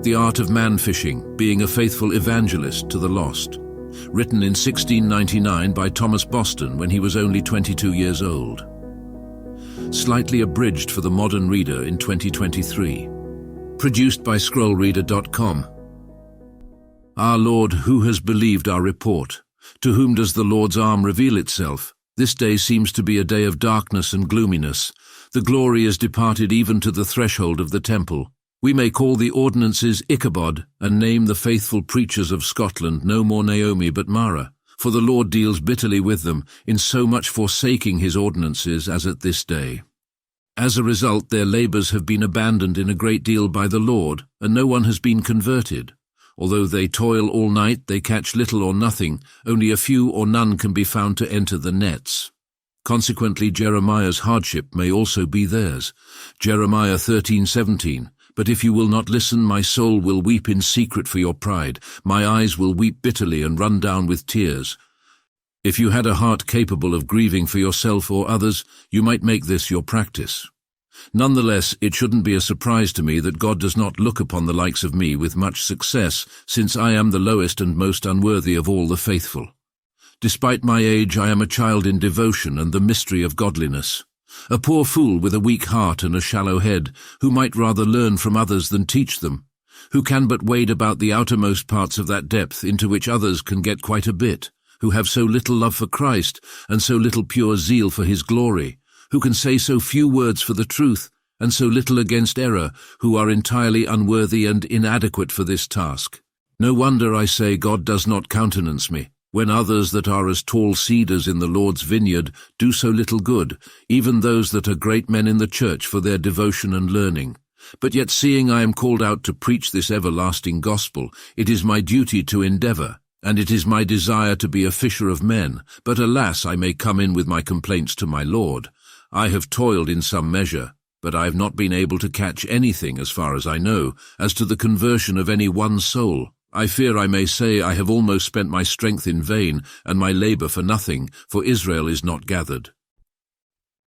The Art of Man Fishing, Being a Faithful Evangelist to the Lost, written in 1699 by Thomas Boston when he was only 22 years old. Slightly abridged for the modern reader in 2023. Produced by scrollreader.com. Our Lord, who has believed our report? To whom does the Lord's arm reveal itself? This day seems to be a day of darkness and gloominess. The glory is departed even to the threshold of the temple. We may call the ordinances Ichabod, and name the faithful preachers of Scotland no more Naomi but Mara. For the Lord deals bitterly with them, in so much forsaking his ordinances as at this day. As a result, their labours have been abandoned in a great deal by the Lord, and no one has been converted. Although they toil all night, they catch little or nothing. Only a few or none can be found to enter the nets. Consequently, Jeremiah's hardship may also be theirs. Jeremiah 13:17. But if you will not listen, my soul will weep in secret for your pride. My eyes will weep bitterly and run down with tears. If you had a heart capable of grieving for yourself or others, you might make this your practice. Nonetheless, it shouldn't be a surprise to me that God does not look upon the likes of me with much success, since I am the lowest and most unworthy of all the faithful. Despite my age, I am a child in devotion and the mystery of godliness. A poor fool with a weak heart and a shallow head, who might rather learn from others than teach them, who can but wade about the outermost parts of that depth into which others can get quite a bit, who have so little love for Christ and so little pure zeal for his glory, who can say so few words for the truth and so little against error, who are entirely unworthy and inadequate for this task. No wonder, I say, God does not countenance me, when others that are as tall cedars in the Lord's vineyard do so little good, even those that are great men in the church for their devotion and learning. But yet, seeing I am called out to preach this everlasting gospel, it is my duty to endeavour, and it is my desire to be a fisher of men. But alas, I may come in with my complaints to my Lord. I have toiled in some measure, but I have not been able to catch anything, as far as I know, as to the conversion of any one soul. I fear I may say I have almost spent my strength in vain, and my labour for nothing, for Israel is not gathered.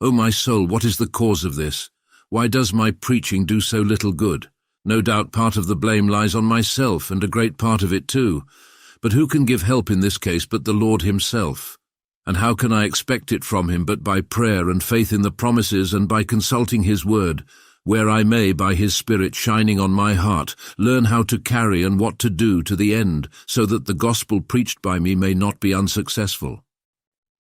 O my soul, what is the cause of this? Why does my preaching do so little good? No doubt part of the blame lies on myself, and a great part of it too. But who can give help in this case but the Lord himself? And how can I expect it from him but by prayer and faith in the promises and by consulting his word, where I may, by his Spirit shining on my heart, learn how to carry and what to do to the end, so that the gospel preached by me may not be unsuccessful.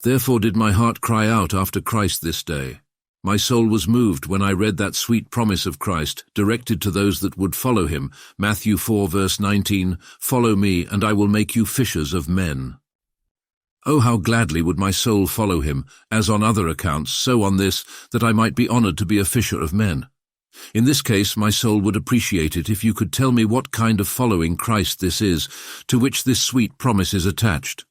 Therefore did my heart cry out after Christ this day. My soul was moved when I read that sweet promise of Christ, directed to those that would follow him, Matthew 4 verse 19, "Follow me, and I will make you fishers of men." Oh, how gladly would my soul follow him, as on other accounts, so on this, that I might be honoured to be a fisher of men. In this case, my soul would appreciate it if you could tell me what kind of following Christ this is, to which this sweet promise is attached.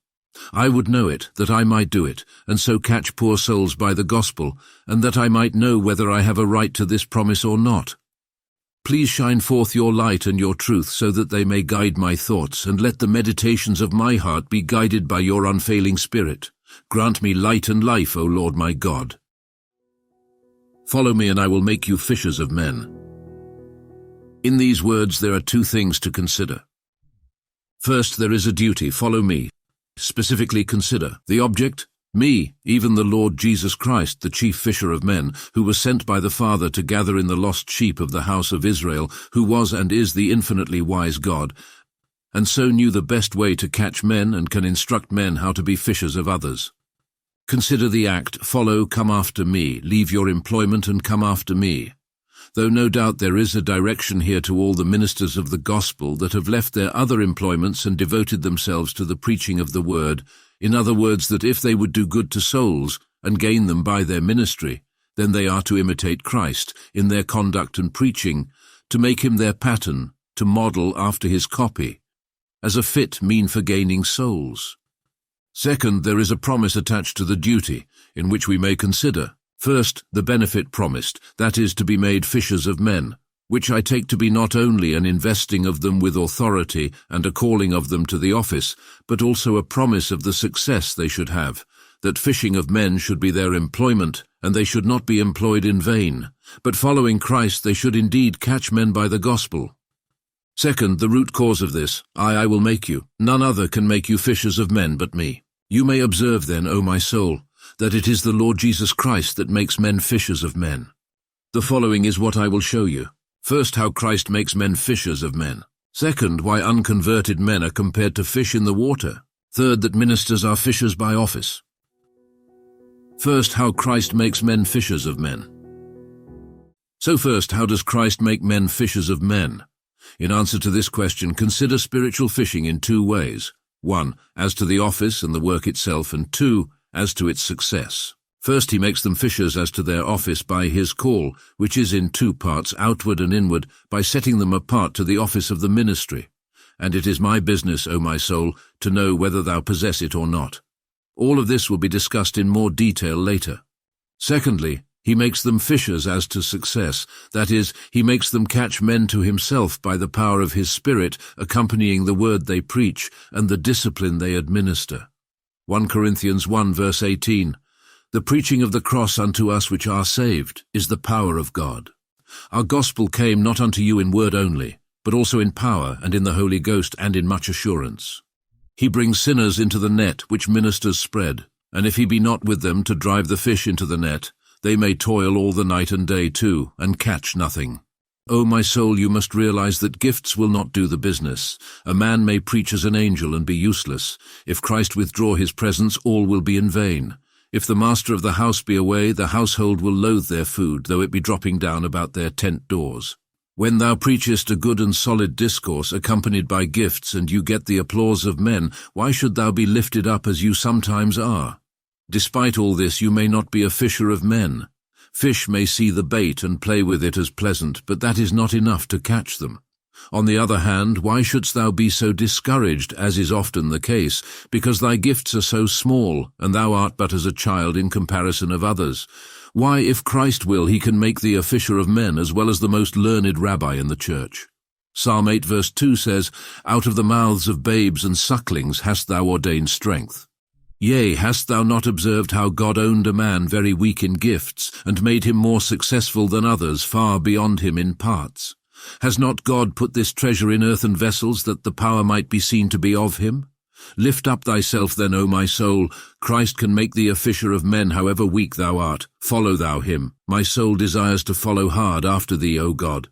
I would know it, that I might do it, and so catch poor souls by the gospel, and that I might know whether I have a right to this promise or not. Please shine forth your light and your truth so that they may guide my thoughts, and let the meditations of my heart be guided by your unfailing Spirit. Grant me light and life, O Lord my God. Follow me, and I will make you fishers of men. In these words there are two things to consider. First, there is a duty, follow me. Specifically consider the object, me, even the Lord Jesus Christ, the chief fisher of men, who was sent by the Father to gather in the lost sheep of the house of Israel, who was and is the infinitely wise God, and so knew the best way to catch men and can instruct men how to be fishers of others. Consider the act, follow, come after me, leave your employment and come after me. Though no doubt there is a direction here to all the ministers of the gospel that have left their other employments and devoted themselves to the preaching of the word, in other words, that if they would do good to souls and gain them by their ministry, then they are to imitate Christ in their conduct and preaching, to make him their pattern, to model after his copy, as a fit mean for gaining souls. Second, there is a promise attached to the duty, in which we may consider. First, the benefit promised, that is, to be made fishers of men, which I take to be not only an investing of them with authority and a calling of them to the office, but also a promise of the success they should have, that fishing of men should be their employment, and they should not be employed in vain, but following Christ they should indeed catch men by the gospel. Second, the root cause of this, I will make you. None other can make you fishers of men but me. You may observe then, O my soul, that it is the Lord Jesus Christ that makes men fishers of men. The following is what I will show you. First, how Christ makes men fishers of men. Second, why unconverted men are compared to fish in the water. Third, that ministers are fishers by office. First, how Christ makes men fishers of men. So first, how does Christ make men fishers of men? In answer to this question, consider spiritual fishing in two ways. 1, as to the office and the work itself, and 2, as to its success. First, he makes them fishers as to their office by his call, which is in two parts, outward and inward, by setting them apart to the office of the ministry. And it is my business, O my soul, to know whether thou possess it or not. All of this will be discussed in more detail later. Secondly, he makes them fishers as to success, that is, he makes them catch men to himself by the power of his Spirit, accompanying the word they preach and the discipline they administer. 1 Corinthians 1 verse 18, The preaching of the cross unto us which are saved is the power of God. Our gospel came not unto you in word only, but also in power and in the Holy Ghost and in much assurance. He brings sinners into the net which ministers spread, and if he be not with them to drive the fish into the net, they may toil all the night and day too, and catch nothing. O my soul, you must realize that gifts will not do the business. A man may preach as an angel and be useless. If Christ withdraw his presence, all will be in vain. If the master of the house be away, the household will loathe their food, though it be dropping down about their tent doors. When thou preachest a good and solid discourse accompanied by gifts, and you get the applause of men, why should thou be lifted up as you sometimes are? Despite all this, you may not be a fisher of men. Fish may see the bait and play with it as pleasant, but that is not enough to catch them. On the other hand, why shouldst thou be so discouraged, as is often the case, because thy gifts are so small, and thou art but as a child in comparison of others? Why, if Christ will, he can make thee a fisher of men, as well as the most learned rabbi in the church. Psalm 8 verse 2 says, Out of the mouths of babes and sucklings hast thou ordained strength. Yea, hast thou not observed how God owned a man very weak in gifts, and made him more successful than others, far beyond him in parts? Has not God put this treasure in earthen vessels, that the power might be seen to be of him? Lift up thyself then, O my soul. Christ can make thee a fisher of men, however weak thou art. Follow thou him. My soul desires to follow hard after thee, O God.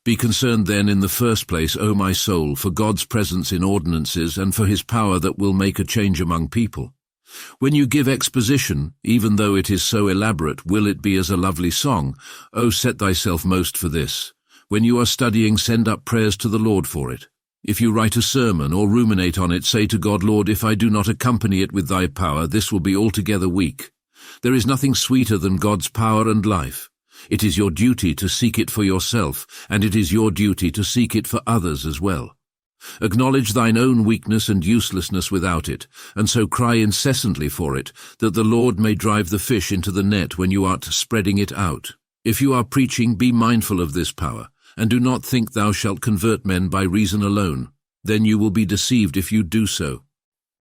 Be concerned then in the first place, O my soul, for God's presence in ordinances and for his power that will make a change among people. When you give exposition, even though it is so elaborate, will it be as a lovely song? O set thyself most for this. When you are studying, send up prayers to the Lord for it. If you write a sermon or ruminate on it, say to God, Lord, if I do not accompany it with thy power, this will be altogether weak. There is nothing sweeter than God's power and life. It is your duty to seek it for yourself, and it is your duty to seek it for others as well. Acknowledge thine own weakness and uselessness without it, and so cry incessantly for it, that the Lord may drive the fish into the net when you art spreading it out. If you are preaching, be mindful of this power, and do not think thou shalt convert men by reason alone. Then you will be deceived if you do so.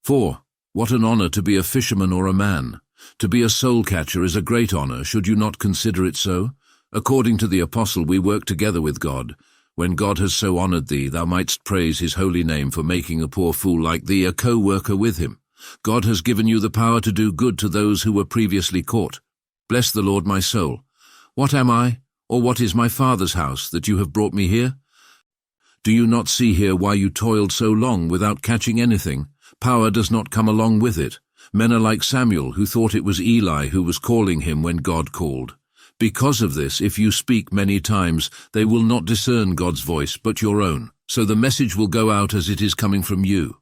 4. What an honor to be a fisherman or a man! To be a soul-catcher is a great honor, should you not consider it so? According to the apostle, we work together with God. When God has so honored thee, thou mightst praise his holy name for making a poor fool like thee a co-worker with him. God has given you the power to do good to those who were previously caught. Bless the Lord, my soul. What am I, or what is my Father's house, that you have brought me here? Do you not see here why you toiled so long without catching anything? Power does not come along with it. Men are like Samuel, who thought it was Eli who was calling him when God called. Because of this, if you speak many times, they will not discern God's voice, but your own. So the message will go out as it is coming from you.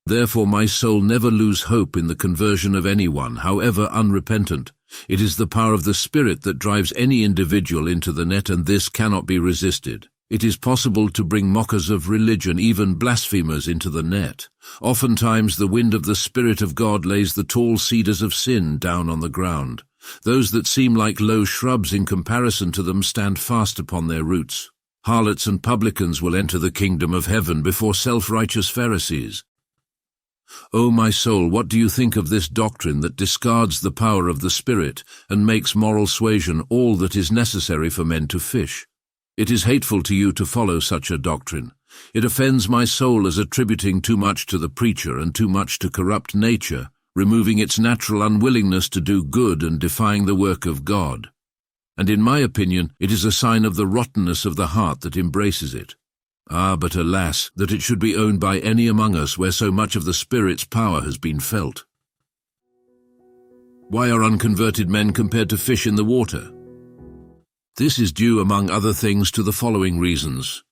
Therefore, my soul, never lose hope in the conversion of anyone, however unrepentant. It is the power of the Spirit that drives any individual into the net, and this cannot be resisted. It is possible to bring mockers of religion, even blasphemers, into the net. Oftentimes the wind of the Spirit of God lays the tall cedars of sin down on the ground. Those that seem like low shrubs in comparison to them stand fast upon their roots. Harlots and publicans will enter the kingdom of heaven before self-righteous Pharisees. O my soul, what do you think of this doctrine that discards the power of the Spirit and makes moral suasion all that is necessary for men to fish? It is hateful to you to follow such a doctrine. It offends my soul as attributing too much to the preacher and too much to corrupt nature, removing its natural unwillingness to do good and defying the work of God. And in my opinion, it is a sign of the rottenness of the heart that embraces it. Ah, but alas, that it should be owned by any among us where so much of the Spirit's power has been felt. Why are unconverted men compared to fish in the water? This is due, among other things, to the following reasons.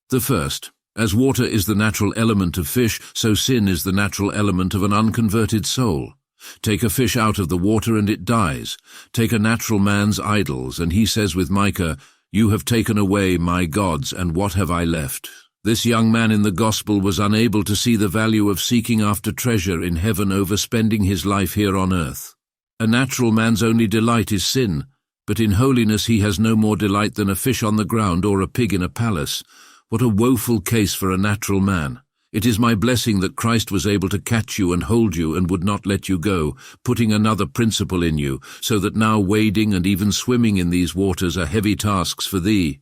The first, as water is the natural element of fish, so sin is the natural element of an unconverted soul. Take a fish out of the water and it dies. Take a natural man's idols, and he says with Micah, "You have taken away my gods, and what have I left?" This young man in the gospel was unable to see the value of seeking after treasure in heaven over spending his life here on earth. A natural man's only delight is sin, but in holiness he has no more delight than a fish on the ground or a pig in a palace. What a woeful case for a natural man! It is my blessing that Christ was able to catch you and hold you and would not let you go, putting another principle in you, so that now wading and even swimming in these waters are heavy tasks for thee.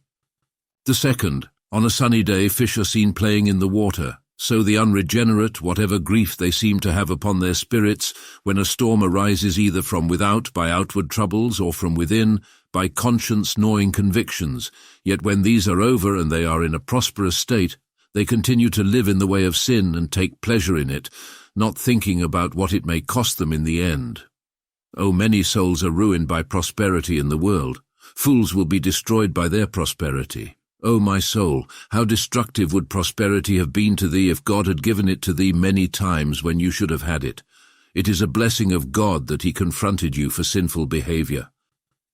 The second, on a sunny day fish are seen playing in the water. So the unregenerate, whatever grief they seem to have upon their spirits, when a storm arises either from without by outward troubles or from within by conscience-gnawing convictions, yet when these are over and they are in a prosperous state, they continue to live in the way of sin and take pleasure in it, not thinking about what it may cost them in the end. Oh, many souls are ruined by prosperity in the world. Fools will be destroyed by their prosperity. O my soul, how destructive would prosperity have been to thee if God had given it to thee many times when you should have had it. It is a blessing of God that he confronted you for sinful behavior.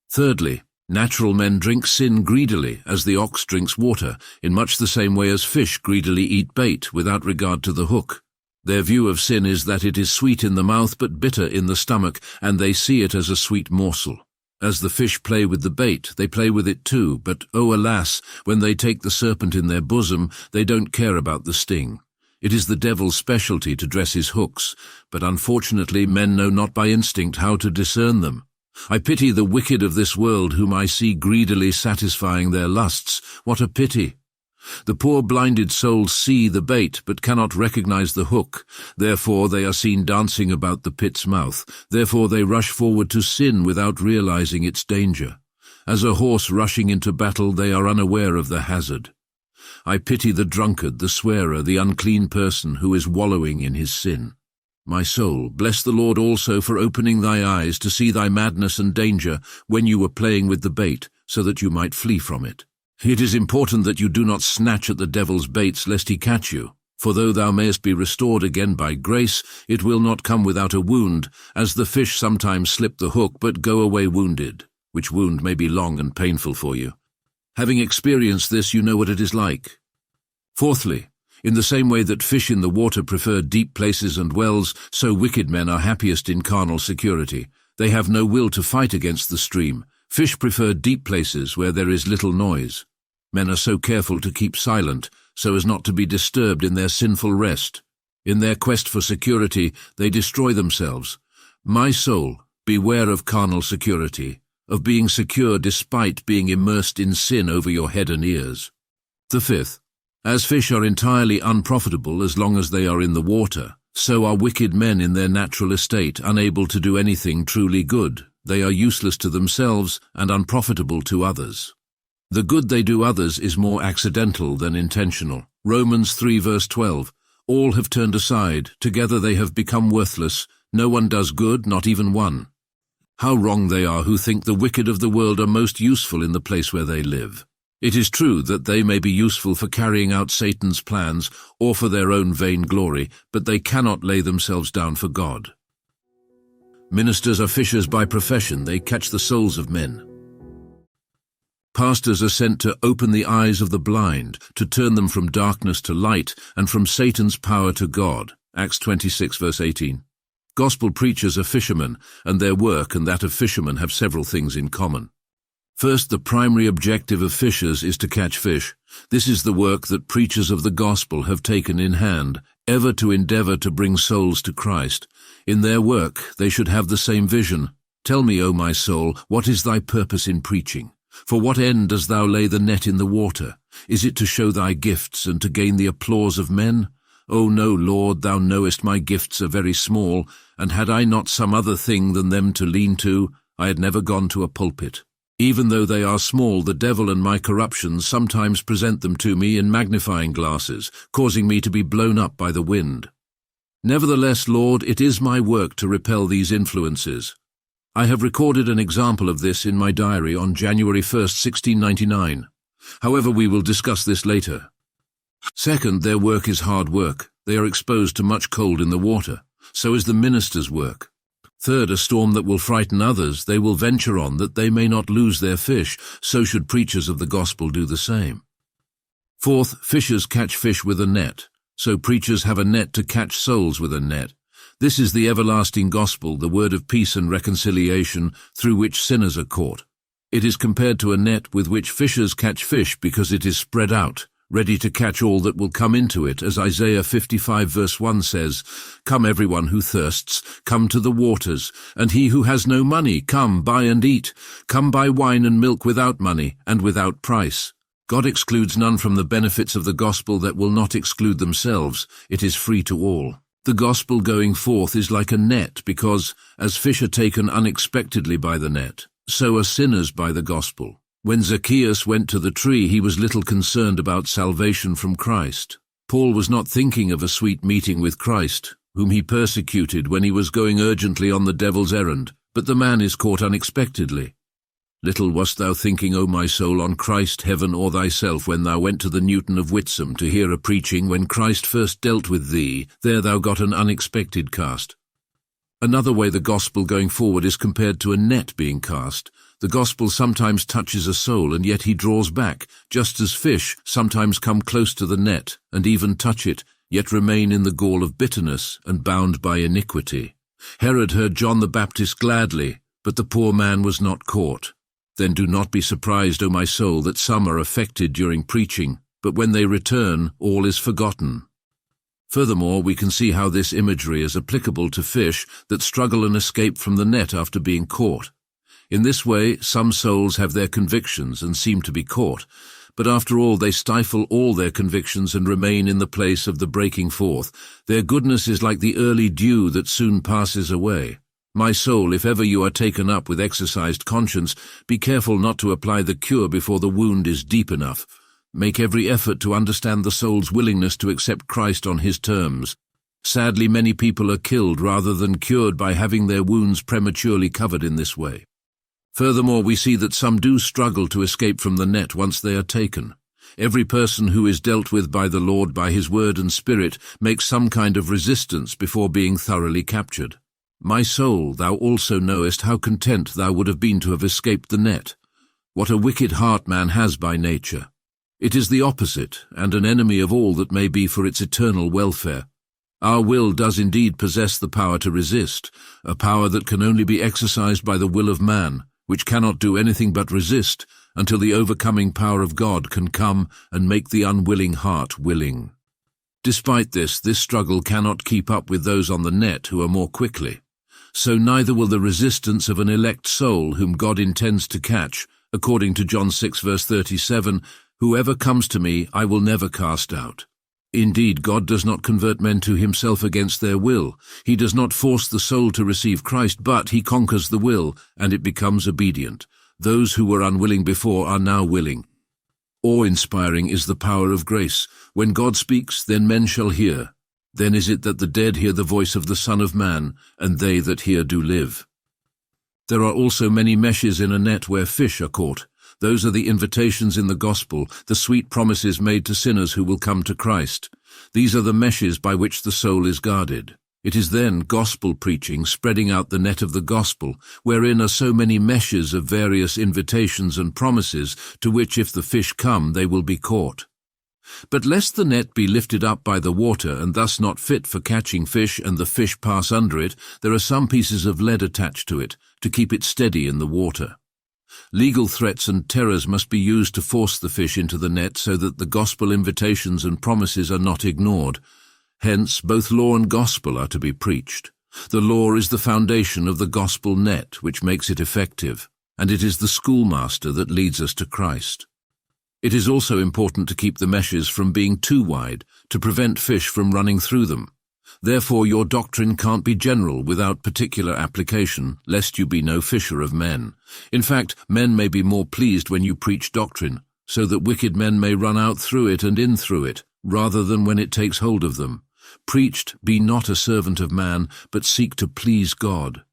Thirdly, natural men drink sin greedily, as the ox drinks water, in much the same way as fish greedily eat bait, without regard to the hook. Their view of sin is that it is sweet in the mouth but bitter in the stomach, and they see it as a sweet morsel. As the fish play with the bait, they play with it too, but, oh alas, when they take the serpent in their bosom, they don't care about the sting. It is the devil's specialty to dress his hooks, but unfortunately men know not by instinct how to discern them. I pity the wicked of this world whom I see greedily satisfying their lusts. What a pity! The poor blinded souls see the bait, but cannot recognize the hook. Therefore they are seen dancing about the pit's mouth. Therefore they rush forward to sin without realizing its danger. As a horse rushing into battle, they are unaware of the hazard. I pity the drunkard, the swearer, the unclean person who is wallowing in his sin. My soul, bless the Lord also for opening thy eyes to see thy madness and danger when you were playing with the bait, so that you might flee from it. It is important that you do not snatch at the devil's baits lest he catch you, for though thou mayest be restored again by grace, it will not come without a wound, as the fish sometimes slip the hook but go away wounded, which wound may be long and painful for you. Having experienced this, you know what it is like. Fourthly, in the same way that fish in the water prefer deep places and wells, so wicked men are happiest in carnal security. They have no will to fight against the stream. Fish prefer deep places where there is little noise. Men are so careful to keep silent, so as not to be disturbed in their sinful rest. In their quest for security, they destroy themselves. My soul, beware of carnal security, of being secure despite being immersed in sin over your head and ears. The fifth, as fish are entirely unprofitable as long as they are in the water, so are wicked men in their natural estate, unable to do anything truly good. They are useless to themselves and unprofitable to others. The good they do others is more accidental than intentional. Romans 3 verse 12. All have turned aside, together they have become worthless. No one does good, not even one. How wrong they are who think the wicked of the world are most useful in the place where they live. It is true that they may be useful for carrying out Satan's plans or for their own vain glory, but they cannot lay themselves down for God. Ministers are fishers by profession. They catch the souls of men. Pastors are sent to open the eyes of the blind, to turn them from darkness to light and from Satan's power to God. Acts 26 verse 18. Gospel preachers are fishermen, and their work and that of fishermen have several things in common. First, the primary objective of fishers is to catch fish. This is the work that preachers of the gospel have taken in hand, ever to endeavor to bring souls to Christ. In their work, they should have the same vision. Tell me, O my soul, what is thy purpose in preaching? For what end dost thou lay the net in the water? Is it to show thy gifts and to gain the applause of men? O no, Lord, thou knowest my gifts are very small, and had I not some other thing than them to lean to, I had never gone to a pulpit. Even though they are small, the devil and my corruptions sometimes present them to me in magnifying glasses, causing me to be blown up by the wind. Nevertheless, Lord, it is my work to repel these influences. I have recorded an example of this in my diary on January 1st, 1699. However, we will discuss this later. Second, their work is hard work. They are exposed to much cold in the water. So is the minister's work. Third, a storm that will frighten others, they will venture on that they may not lose their fish. So should preachers of the gospel do the same. Fourth, fishers catch fish with a net. So preachers have a net to catch souls with a net. This is the everlasting gospel, the word of peace and reconciliation, through which sinners are caught. It is compared to a net with which fishers catch fish because it is spread out, ready to catch all that will come into it, as Isaiah 55 verse 1 says, "Come everyone who thirsts, come to the waters, and he who has no money, come, buy and eat. Come buy wine and milk without money and without price." God excludes none from the benefits of the gospel that will not exclude themselves. It is free to all. The gospel going forth is like a net because, as fish are taken unexpectedly by the net, so are sinners by the gospel. When Zacchaeus went to the tree, he was little concerned about salvation from Christ. Paul was not thinking of a sweet meeting with Christ, whom he persecuted when he was going urgently on the devil's errand, but the man is caught unexpectedly. Little wast thou thinking, O my soul, on Christ, heaven, or thyself, when thou went to the Newton of Whitsom to hear a preaching when Christ first dealt with thee. There thou got an unexpected cast. Another way the gospel going forward is compared to a net being cast. The gospel sometimes touches a soul, and yet he draws back, just as fish sometimes come close to the net, and even touch it, yet remain in the gall of bitterness and bound by iniquity. Herod heard John the Baptist gladly, but the poor man was not caught. Then do not be surprised, O my soul, that some are affected during preaching, but when they return, all is forgotten. Furthermore, we can see how this imagery is applicable to fish that struggle and escape from the net after being caught. In this way, some souls have their convictions and seem to be caught, but after all they stifle all their convictions and remain in the place of the breaking forth. Their goodness is like the early dew that soon passes away. My soul, if ever you are taken up with exercised conscience, be careful not to apply the cure before the wound is deep enough. Make every effort to understand the soul's willingness to accept Christ on his terms. Sadly, many people are killed rather than cured by having their wounds prematurely covered in this way. Furthermore, we see that some do struggle to escape from the net once they are taken. Every person who is dealt with by the Lord by his word and spirit makes some kind of resistance before being thoroughly captured. My soul, thou also knowest how content thou would have been to have escaped the net. What a wicked heart man has by nature! It is the opposite, and an enemy of all that may be for its eternal welfare. Our will does indeed possess the power to resist, a power that can only be exercised by the will of man, which cannot do anything but resist, until the overcoming power of God can come and make the unwilling heart willing. Despite this struggle cannot keep up with those on the net who are more quickly. So neither will the resistance of an elect soul whom God intends to catch, according to John 6 verse 37, "Whoever comes to me, I will never cast out." Indeed, God does not convert men to himself against their will. He does not force the soul to receive Christ, but he conquers the will, and it becomes obedient. Those who were unwilling before are now willing. Awe-inspiring is the power of grace. When God speaks, then men shall hear. Then is it that the dead hear the voice of the Son of Man, and they that hear do live. There are also many meshes in a net where fish are caught. Those are the invitations in the gospel, the sweet promises made to sinners who will come to Christ. These are the meshes by which the soul is guarded. It is then gospel preaching, spreading out the net of the gospel, wherein are so many meshes of various invitations and promises, to which if the fish come, they will be caught. But lest the net be lifted up by the water, and thus not fit for catching fish, and the fish pass under it, there are some pieces of lead attached to it, to keep it steady in the water. Legal threats and terrors must be used to force the fish into the net so that the gospel invitations and promises are not ignored. Hence, both law and gospel are to be preached. The law is the foundation of the gospel net, which makes it effective. and it is the schoolmaster that leads us to Christ. It is also important to keep the meshes from being too wide, to prevent fish from running through them. Therefore your doctrine can't be general without particular application, lest you be no fisher of men. In fact, men may be more pleased when you preach doctrine, so that wicked men may run out through it and in through it, rather than when it takes hold of them. Preached, be not a servant of man, but seek to please God.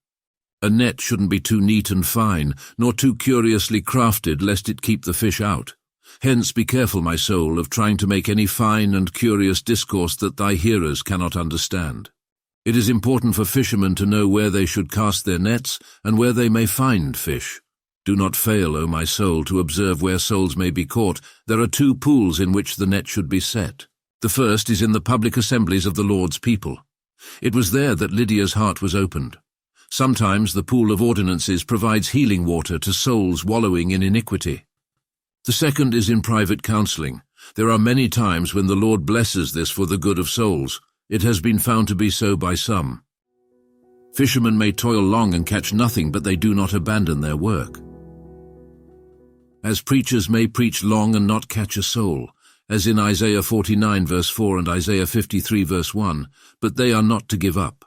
A net shouldn't be too neat and fine, nor too curiously crafted, lest it keep the fish out. Hence be careful, my soul, of trying to make any fine and curious discourse that thy hearers cannot understand. It is important for fishermen to know where they should cast their nets, and where they may find fish. Do not fail, O my soul, to observe where souls may be caught. There are two pools in which the net should be set. The first is in the public assemblies of the Lord's people. It was there that Lydia's heart was opened. Sometimes the pool of ordinances provides healing water to souls wallowing in iniquity. The second is in private counseling. There are many times when the Lord blesses this for the good of souls. It has been found to be so by some. Fishermen may toil long and catch nothing, but they do not abandon their work. As preachers may preach long and not catch a soul, as in Isaiah 49 verse 4 and Isaiah 53 verse 1, but they are not to give up.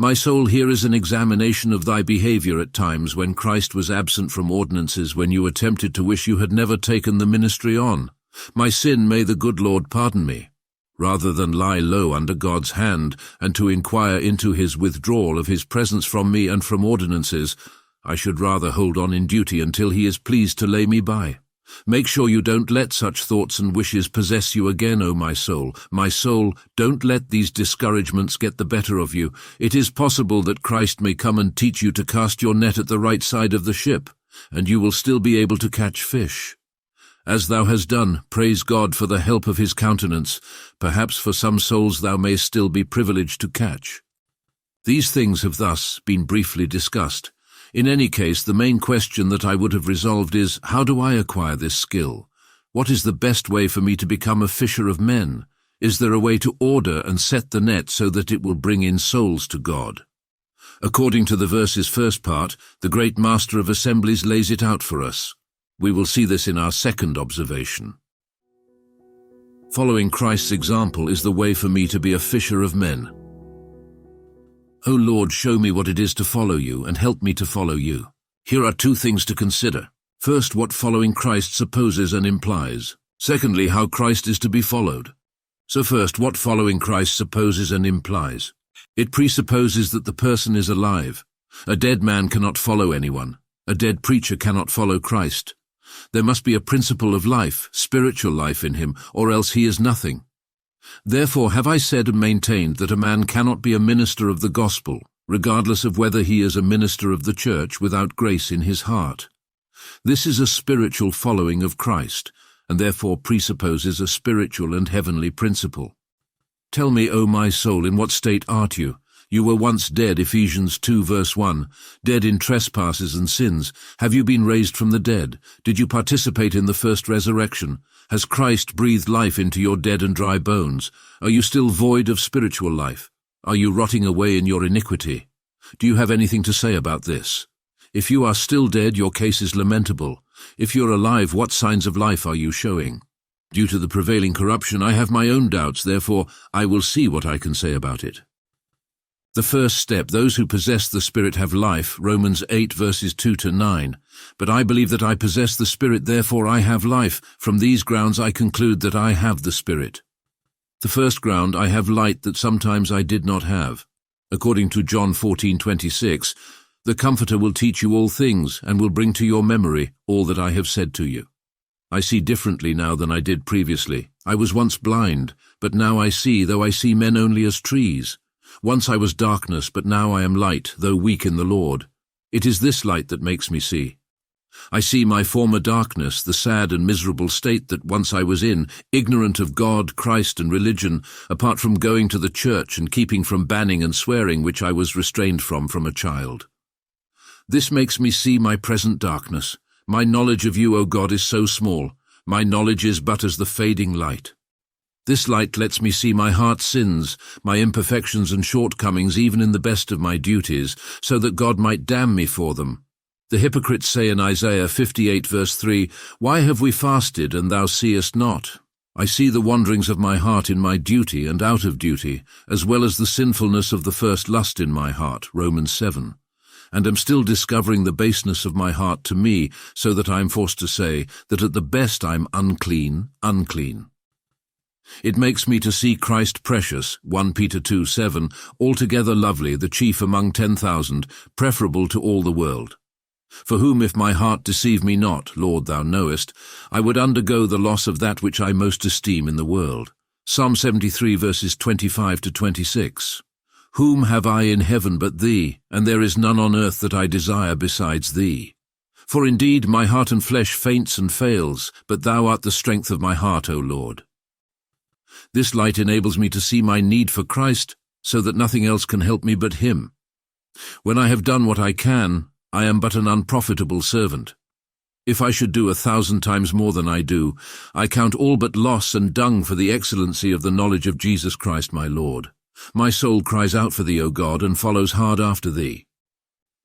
My soul, here is an examination of thy behavior at times when Christ was absent from ordinances, when you were tempted to wish you had never taken the ministry on. My sin may the good Lord pardon me. Rather than lie low under God's hand, and to inquire into his withdrawal of his presence from me and from ordinances, I should rather hold on in duty until he is pleased to lay me by. Make sure you don't let such thoughts and wishes possess you again, O my soul. My soul, don't let these discouragements get the better of you. It is possible that Christ may come and teach you to cast your net at the right side of the ship, and you will still be able to catch fish. As thou hast done, praise God for the help of his countenance. Perhaps for some souls thou mayst still be privileged to catch. These things have thus been briefly discussed. In any case, the main question that I would have resolved is, how do I acquire this skill? What is the best way for me to become a fisher of men? Is there a way to order and set the net so that it will bring in souls to God? According to the verse's first part, the great master of assemblies lays it out for us. We will see this in our second observation. Following Christ's example is the way for me to be a fisher of men. O Lord, show me what it is to follow you, and help me to follow you. Here are two things to consider. First, what following Christ supposes and implies. Secondly, how Christ is to be followed. So first, what following Christ supposes and implies. It presupposes that the person is alive. A dead man cannot follow anyone. A dead preacher cannot follow Christ. There must be a principle of life, spiritual life in him, or else he is nothing. Therefore have I said and maintained that a man cannot be a minister of the gospel, regardless of whether he is a minister of the church, without grace in his heart. This is a spiritual following of Christ, and therefore presupposes a spiritual and heavenly principle. Tell me, O my soul, in what state art you? You were once dead, Ephesians 2 verse 1, dead in trespasses and sins. Have you been raised from the dead? Did you participate in the first resurrection? Has Christ breathed life into your dead and dry bones? Are you still void of spiritual life? Are you rotting away in your iniquity? Do you have anything to say about this? If you are still dead, your case is lamentable. If you're alive, what signs of life are you showing? Due to the prevailing corruption, I have my own doubts, therefore I will see what I can say about it. The first step, those who possess the Spirit have life, Romans 8 verses 2 to 9. But I believe that I possess the Spirit, therefore I have life. From these grounds I conclude that I have the Spirit. The first ground, I have light that sometimes I did not have. According to John 14:26, the Comforter will teach you all things, and will bring to your memory all that I have said to you. I see differently now than I did previously. I was once blind, but now I see, though I see men only as trees. Once I was darkness, but now I am light, though weak in the Lord. It is this light that makes me see. I see my former darkness, the sad and miserable state that once I was in, ignorant of God, Christ, and religion, apart from going to the church and keeping from banning and swearing, which I was restrained from a child. This makes me see my present darkness. My knowledge of you, O God, is so small. My knowledge is but as the fading light. This light lets me see my heart's sins, my imperfections and shortcomings, even in the best of my duties, so that God might damn me for them. The hypocrites say in Isaiah 58 verse 3, "Why have we fasted, and thou seest not? I see the wanderings of my heart in my duty and out of duty, as well as the sinfulness of the first lust in my heart," Romans 7. "And am still discovering the baseness of my heart to me, so that I am forced to say that at the best I am unclean, unclean." It makes me to see Christ precious, 1 Peter 2:7, altogether lovely, the chief among 10,000, preferable to all the world. For whom, if my heart deceive me not, Lord, thou knowest, I would undergo the loss of that which I most esteem in the world. Psalm 73 verses 25 to 26. Whom have I in heaven but thee? And there is none on earth that I desire besides thee. For indeed my heart and flesh faints and fails, but thou art the strength of my heart, O Lord. This light enables me to see my need for Christ, so that nothing else can help me but him. When I have done what I can, I am but an unprofitable servant. If I should do 1,000 times more than I do, I count all but loss and dung for the excellency of the knowledge of Jesus Christ my Lord. My soul cries out for thee, O God, and follows hard after thee.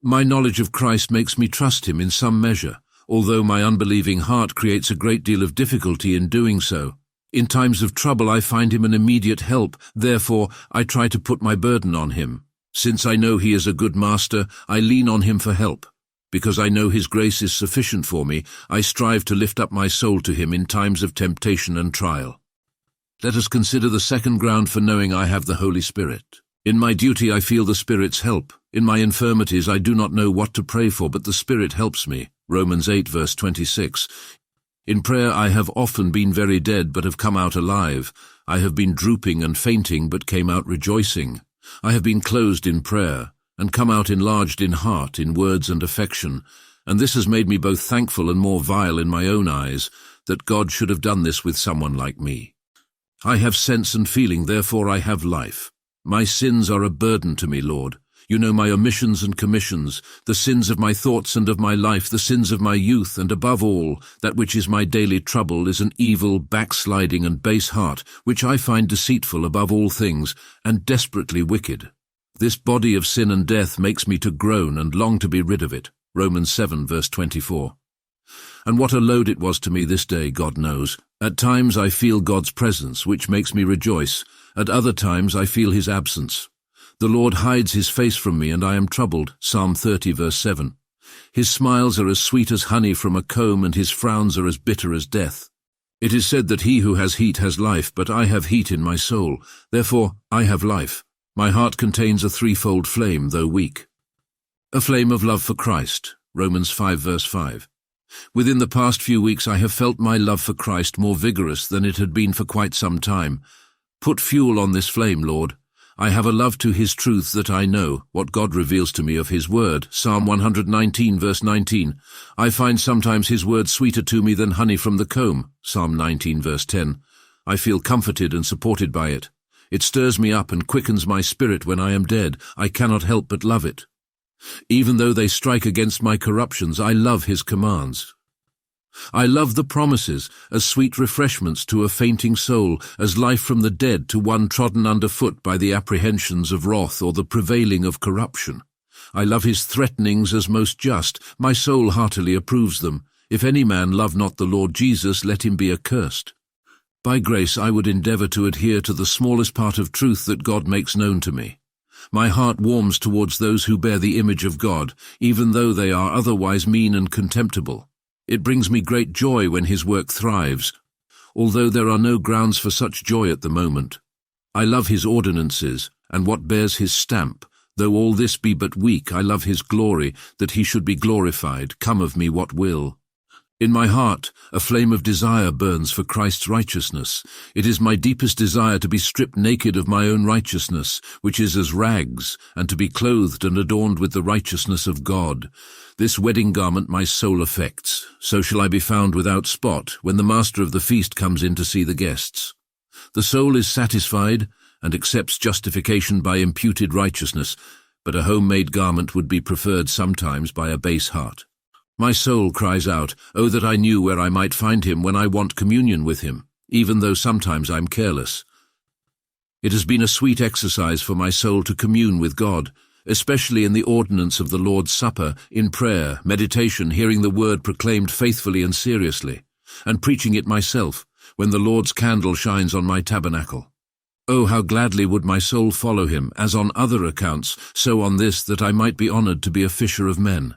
My knowledge of Christ makes me trust him in some measure, although my unbelieving heart creates a great deal of difficulty in doing so. In times of trouble I find him an immediate help, therefore I try to put my burden on him. Since I know he is a good master, I lean on him for help. Because I know his grace is sufficient for me, I strive to lift up my soul to him in times of temptation and trial. Let us consider the second ground for knowing I have the Holy Spirit. In my duty I feel the Spirit's help. In my infirmities I do not know what to pray for, but the Spirit helps me. Romans 8 verse 26. In prayer I have often been very dead, but have come out alive. I have been drooping and fainting, but came out rejoicing. I have been closed in prayer, and come out enlarged in heart, in words and affection, and this has made me both thankful and more vile in my own eyes, that God should have done this with someone like me. I have sense and feeling, therefore I have life. My sins are a burden to me, Lord. You know my omissions and commissions, the sins of my thoughts and of my life, the sins of my youth, and above all, that which is my daily trouble is an evil, backsliding, and base heart, which I find deceitful above all things, and desperately wicked. This body of sin and death makes me to groan and long to be rid of it. Romans 7 verse 24. And what a load it was to me this day, God knows. At times I feel God's presence, which makes me rejoice. At other times I feel his absence. The Lord hides his face from me, and I am troubled. Psalm 30 verse 7. His smiles are as sweet as honey from a comb, and his frowns are as bitter as death. It is said that he who has heat has life, but I have heat in my soul. Therefore I have life. My heart contains a threefold flame, though weak. A flame of love for Christ. Romans 5 verse 5. Within the past few weeks I have felt my love for Christ more vigorous than it had been for quite some time. Put fuel on this flame, Lord. I have a love to his truth that I know, what God reveals to me of his word. Psalm 119 verse 19. I find sometimes his word sweeter to me than honey from the comb. Psalm 19 verse 10. I feel comforted and supported by it. It stirs me up and quickens my spirit when I am dead. I cannot help but love it. Even though they strike against my corruptions, I love his commands. I love the promises, as sweet refreshments to a fainting soul, as life from the dead to one trodden underfoot by the apprehensions of wrath or the prevailing of corruption. I love his threatenings as most just. My soul heartily approves them. If any man love not the Lord Jesus, let him be accursed. By grace I would endeavor to adhere to the smallest part of truth that God makes known to me. My heart warms towards those who bear the image of God, even though they are otherwise mean and contemptible. It brings me great joy when his work thrives, although there are no grounds for such joy at the moment. I love his ordinances, and what bears his stamp. Though all this be but weak, I love his glory, that he should be glorified, come of me what will. In my heart, a flame of desire burns for Christ's righteousness. It is my deepest desire to be stripped naked of my own righteousness, which is as rags, and to be clothed and adorned with the righteousness of God. This wedding garment my soul affects. So shall I be found without spot when the master of the feast comes in to see the guests. The soul is satisfied and accepts justification by imputed righteousness, but a homemade garment would be preferred sometimes by a base heart. My soul cries out, "Oh, that I knew where I might find him when I want communion with him, even though sometimes I'm careless." It has been a sweet exercise for my soul to commune with God, especially in the ordinance of the Lord's Supper, in prayer, meditation, hearing the word proclaimed faithfully and seriously, and preaching it myself, when the Lord's candle shines on my tabernacle. Oh, how gladly would my soul follow him, as on other accounts, so on this, that I might be honored to be a fisher of men.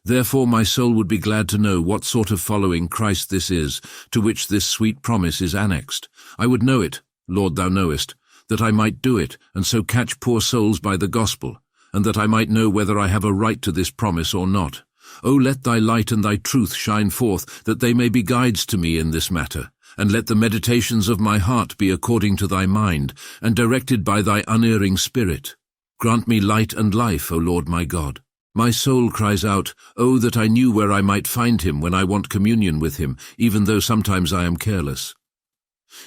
Therefore my soul would be glad to know what sort of following Christ this is, to which this sweet promise is annexed. I would know it, Lord, thou knowest, that I might do it, and so catch poor souls by the gospel, and that I might know whether I have a right to this promise or not. O let thy light and thy truth shine forth, that they may be guides to me in this matter, and let the meditations of my heart be according to thy mind, and directed by thy unerring spirit. Grant me light and life, O Lord my God. My soul cries out, Oh, that I knew where I might find him when I want communion with him, even though sometimes I am careless.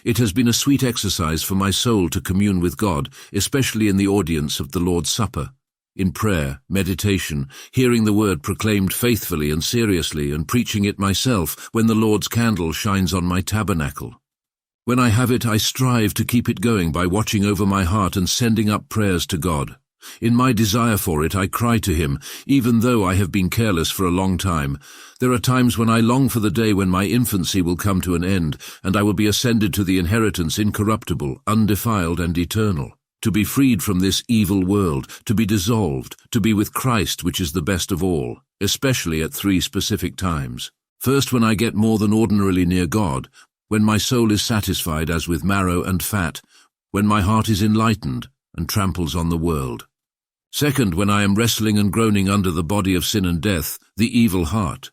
It has been a sweet exercise for my soul to commune with God, especially in the audience of the Lord's Supper, in prayer, meditation, hearing the word proclaimed faithfully and seriously, and preaching it myself when the Lord's candle shines on my tabernacle. When I have it, I strive to keep it going by watching over my heart and sending up prayers to God. In my desire for it, I cry to him, even though I have been careless for a long time. There are times when I long for the day when my infancy will come to an end, and I will be ascended to the inheritance incorruptible, undefiled, and eternal. To be freed from this evil world, to be dissolved, to be with Christ, which is the best of all, especially at 3 specific times. First, when I get more than ordinarily near God, when my soul is satisfied as with marrow and fat, when my heart is enlightened and tramples on the world. Second, when I am wrestling and groaning under the body of sin and death, the evil heart.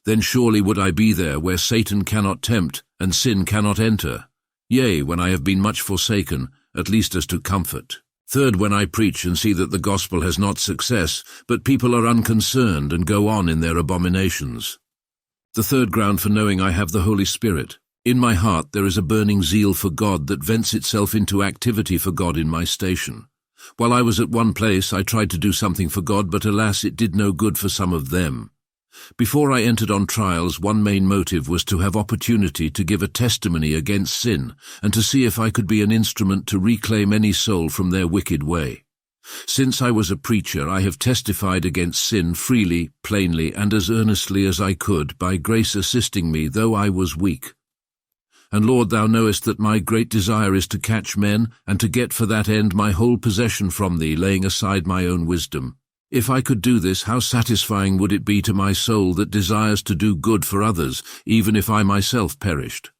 Then surely would I be there where Satan cannot tempt and sin cannot enter. Yea, when I have been much forsaken, at least as to comfort. Third, when I preach and see that the gospel has not success, but people are unconcerned and go on in their abominations. The third ground for knowing I have the Holy Spirit. In my heart there is a burning zeal for God that vents itself into activity for God in my station. While I was at one place, I tried to do something for God, but alas, it did no good for some of them. Before I entered on trials, one main motive was to have opportunity to give a testimony against sin, and to see if I could be an instrument to reclaim any soul from their wicked way. Since I was a preacher, I have testified against sin freely, plainly, and as earnestly as I could, by grace assisting me, though I was weak. And Lord, thou knowest that my great desire is to catch men, and to get for that end my whole possession from thee, laying aside my own wisdom. If I could do this, how satisfying would it be to my soul that desires to do good for others, even if I myself perished?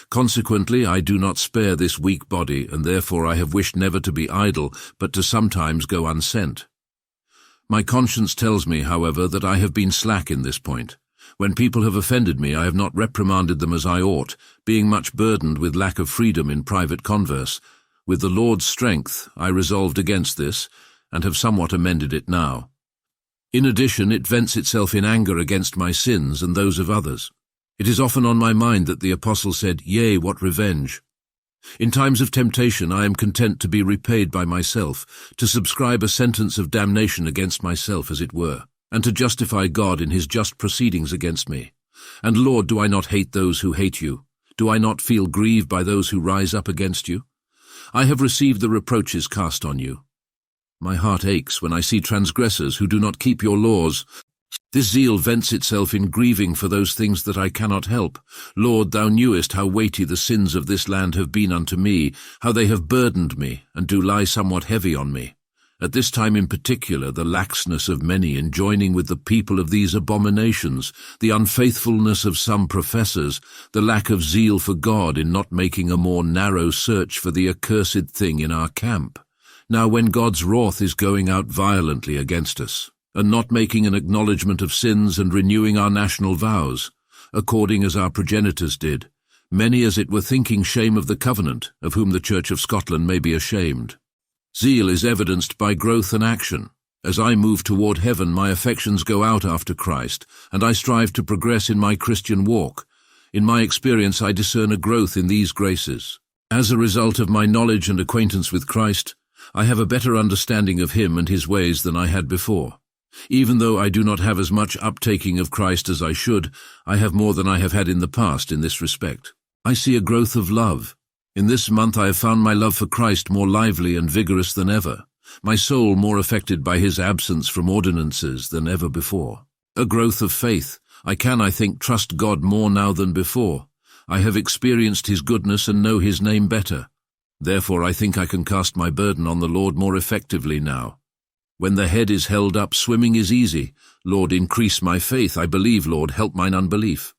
Consequently, I do not spare this weak body, and therefore I have wished never to be idle, but to sometimes go unsent. My conscience tells me, however, that I have been slack in this point. When people have offended me, I have not reprimanded them as I ought, being much burdened with lack of freedom in private converse. With the Lord's strength, I resolved against this, and have somewhat amended it now. In addition, it vents itself in anger against my sins and those of others. It is often on my mind that the apostle said, Yea, what revenge! In times of temptation I am content to be repaid by myself, to subscribe a sentence of damnation against myself, as it were, and to justify God in his just proceedings against me. And Lord, do I not hate those who hate you? Do I not feel grieved by those who rise up against you? I have received the reproaches cast on you. My heart aches when I see transgressors who do not keep your laws. This zeal vents itself in grieving for those things that I cannot help. Lord, thou knewest how weighty the sins of this land have been unto me, how they have burdened me, and do lie somewhat heavy on me. At this time in particular, the laxness of many in joining with the people of these abominations, the unfaithfulness of some professors, the lack of zeal for God in not making a more narrow search for the accursed thing in our camp. Now when God's wrath is going out violently against us, and not making an acknowledgment of sins and renewing our national vows, according as our progenitors did, many as it were thinking shame of the covenant, of whom the Church of Scotland may be ashamed. Zeal is evidenced by growth and action. As I move toward heaven, my affections go out after Christ, and I strive to progress in my Christian walk. In my experience, I discern a growth in these graces. As a result of my knowledge and acquaintance with Christ, I have a better understanding of him and his ways than I had before. Even though I do not have as much uptaking of Christ as I should, I have more than I have had in the past in this respect. I see a growth of love. In this month I have found my love for Christ more lively and vigorous than ever. my soul more affected by his absence from ordinances than ever before. A growth of faith. I can, I think, trust God more now than before. I have experienced his goodness and know his name better. Therefore I think I can cast my burden on the Lord more effectively now. When the head is held up, swimming is easy. Lord, increase my faith. I believe, Lord, help mine unbelief.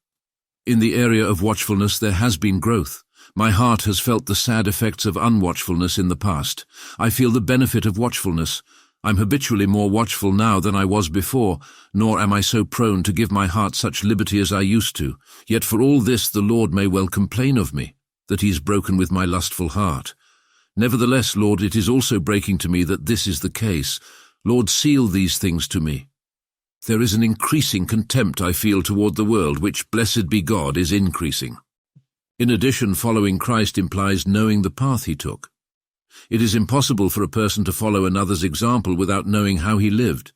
In the area of watchfulness there has been growth. My heart has felt the sad effects of unwatchfulness in the past. I feel the benefit of watchfulness. I'm habitually more watchful now than I was before, nor am I so prone to give my heart such liberty as I used to. Yet for all this the Lord may well complain of me, that he is broken with my lustful heart. Nevertheless, Lord, it is also breaking to me that this is the case. Lord, seal these things to me. There is an increasing contempt I feel toward the world, which, blessed be God, is increasing. In addition, following Christ implies knowing the path he took. It is impossible for a person to follow another's example without knowing how he lived.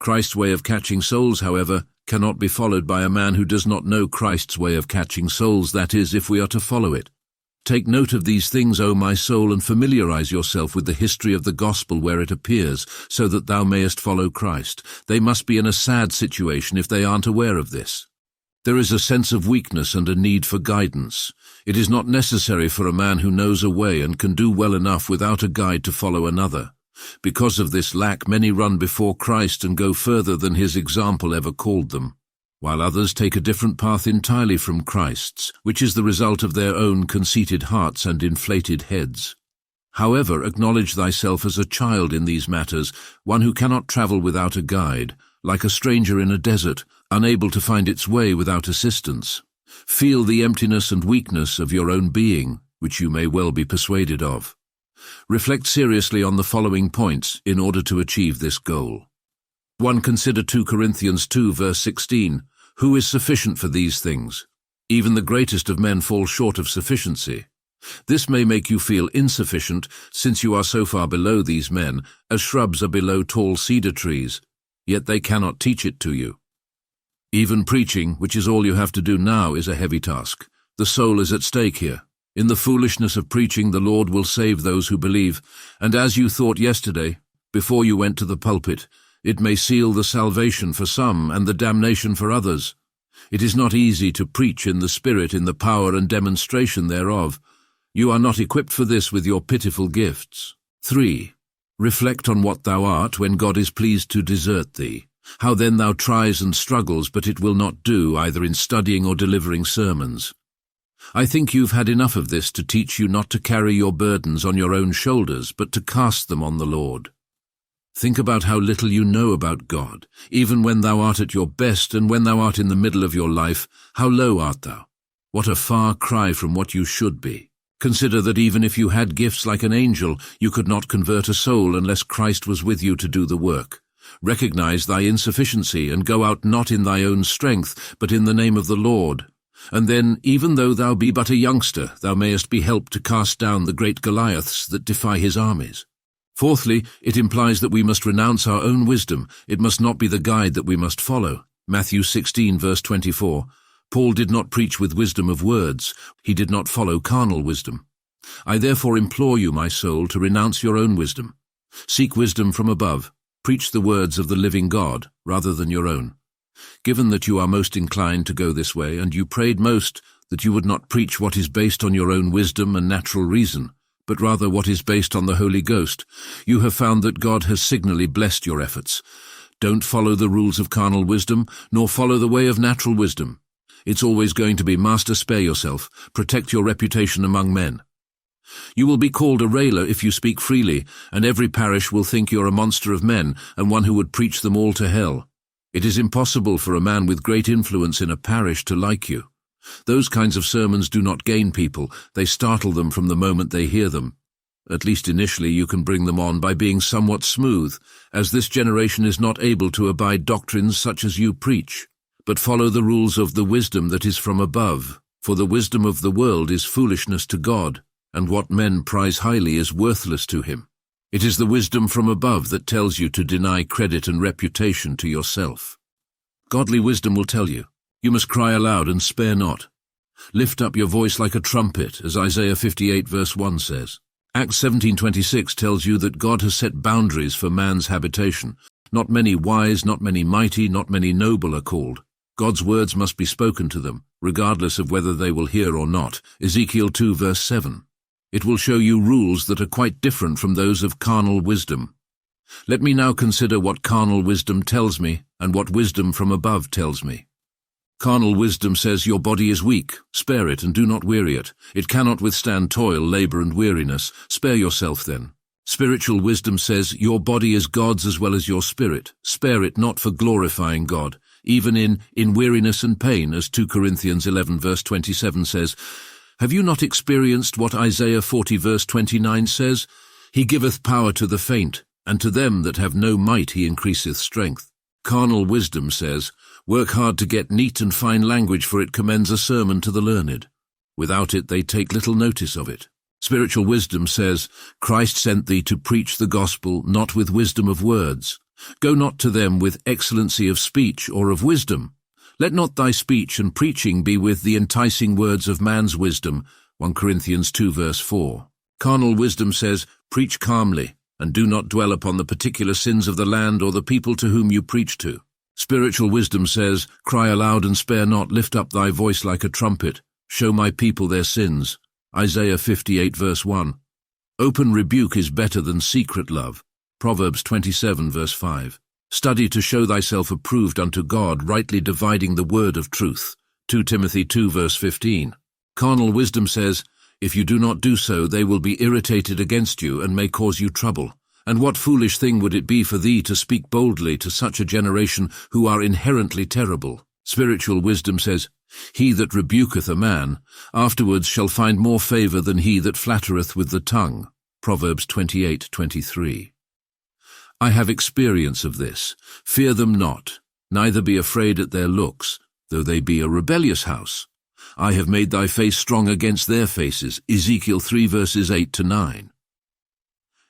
Christ's way of catching souls, however, cannot be followed by a man who does not know Christ's way of catching souls, that is, if we are to follow it. Take note of these things, O my soul, and familiarize yourself with the history of the gospel where it appears, so that thou mayest follow Christ. They must be in a sad situation if they aren't aware of this. There is a sense of weakness and a need for guidance. It is not necessary for a man who knows a way and can do well enough without a guide to follow another. Because of this lack, many run before Christ and go further than his example ever called them, while others take a different path entirely from Christ's, which is the result of their own conceited hearts and inflated heads. However, acknowledge thyself as a child in these matters, one who cannot travel without a guide, like a stranger in a desert, unable to find its way without assistance. Feel the emptiness and weakness of your own being, which you may well be persuaded of. Reflect seriously on the following points in order to achieve this goal. 1. Consider 2 Corinthians 2 verse 16. Who is sufficient for these things? Even the greatest of men fall short of sufficiency. This may make you feel insufficient, since you are so far below these men, as shrubs are below tall cedar trees, yet they cannot teach it to you. Even preaching, which is all you have to do now, is a heavy task. The soul is at stake here. In the foolishness of preaching, the Lord will save those who believe, and as you thought yesterday, before you went to the pulpit, it may seal the salvation for some and the damnation for others. It is not easy to preach in the Spirit in the power and demonstration thereof. You are not equipped for this with your pitiful gifts. 3. Reflect on what thou art when God is pleased to desert thee. How then thou tries and struggles, but it will not do, either in studying or delivering sermons. I think you've had enough of this to teach you not to carry your burdens on your own shoulders, but to cast them on the Lord. Think about how little you know about God. Even when thou art at your best, and when thou art in the middle of your life, how low art thou? What a far cry from what you should be. Consider that even if you had gifts like an angel, you could not convert a soul unless Christ was with you to do the work. Recognize thy insufficiency, and go out not in thy own strength, but in the name of the Lord. And then, even though thou be but a youngster, thou mayest be helped to cast down the great Goliaths that defy his armies. Fourthly, it implies that we must renounce our own wisdom. It must not be the guide that we must follow. Matthew 16 verse 24. Paul did not preach with wisdom of words. He did not follow carnal wisdom. I therefore implore you, my soul, to renounce your own wisdom. Seek wisdom from above. Preach the words of the living God, rather than your own. Given that you are most inclined to go this way, and you prayed most that you would not preach what is based on your own wisdom and natural reason, but rather what is based on the Holy Ghost, you have found that God has signally blessed your efforts. Don't follow the rules of carnal wisdom, nor follow the way of natural wisdom. It's always going to be, Master, spare yourself, protect your reputation among men. You will be called a railer if you speak freely, and every parish will think you're a monster of men and one who would preach them all to hell. It is impossible for a man with great influence in a parish to like you. Those kinds of sermons do not gain people, they startle them from the moment they hear them. At least initially you can bring them on by being somewhat smooth, as this generation is not able to abide doctrines such as you preach. But follow the rules of the wisdom that is from above, for the wisdom of the world is foolishness to God, and what men prize highly is worthless to him. It is the wisdom from above that tells you to deny credit and reputation to yourself. Godly wisdom will tell you, you must cry aloud and spare not. Lift up your voice like a trumpet, as Isaiah 58 verse 1 says. Acts 17:26 tells you that God has set boundaries for man's habitation. Not many wise, not many mighty, not many noble are called. God's words must be spoken to them, regardless of whether they will hear or not. Ezekiel 2 verse 7. It will show you rules that are quite different from those of carnal wisdom. Let me now consider what carnal wisdom tells me and what wisdom from above tells me. Carnal wisdom says your body is weak, spare it and do not weary it. It cannot withstand toil, labor and weariness. Spare yourself then. Spiritual wisdom says your body is God's as well as your spirit. Spare it not for glorifying God, even in weariness and pain, as 2 Corinthians 11 verse 27 says. Have you not experienced what Isaiah 40 verse 29 says? He giveth power to the faint, and to them that have no might he increaseth strength. Carnal wisdom says, work hard to get neat and fine language, for it commends a sermon to the learned. Without it they take little notice of it. Spiritual wisdom says, Christ sent thee to preach the gospel, not with wisdom of words. Go not to them with excellency of speech or of wisdom. Let not thy speech and preaching be with the enticing words of man's wisdom. 1 Corinthians 2 verse 4. Carnal wisdom says, preach calmly, and do not dwell upon the particular sins of the land or the people to whom you preach to. Spiritual wisdom says, cry aloud and spare not, lift up thy voice like a trumpet. Show my people their sins. Isaiah 58 verse 1. Open rebuke is better than secret love. Proverbs 27 verse 5. Study to show thyself approved unto God, rightly dividing the word of truth. 2 Timothy 2 verse 15. Carnal wisdom says, if you do not do so, they will be irritated against you and may cause you trouble. And what foolish thing would it be for thee to speak boldly to such a generation who are inherently terrible? Spiritual wisdom says, he that rebuketh a man afterwards shall find more favor than he that flattereth with the tongue. Proverbs 28:23. I have experience of this. Fear them not, neither be afraid at their looks, though they be a rebellious house. I have made thy face strong against their faces. Ezekiel 3 verses 8-9.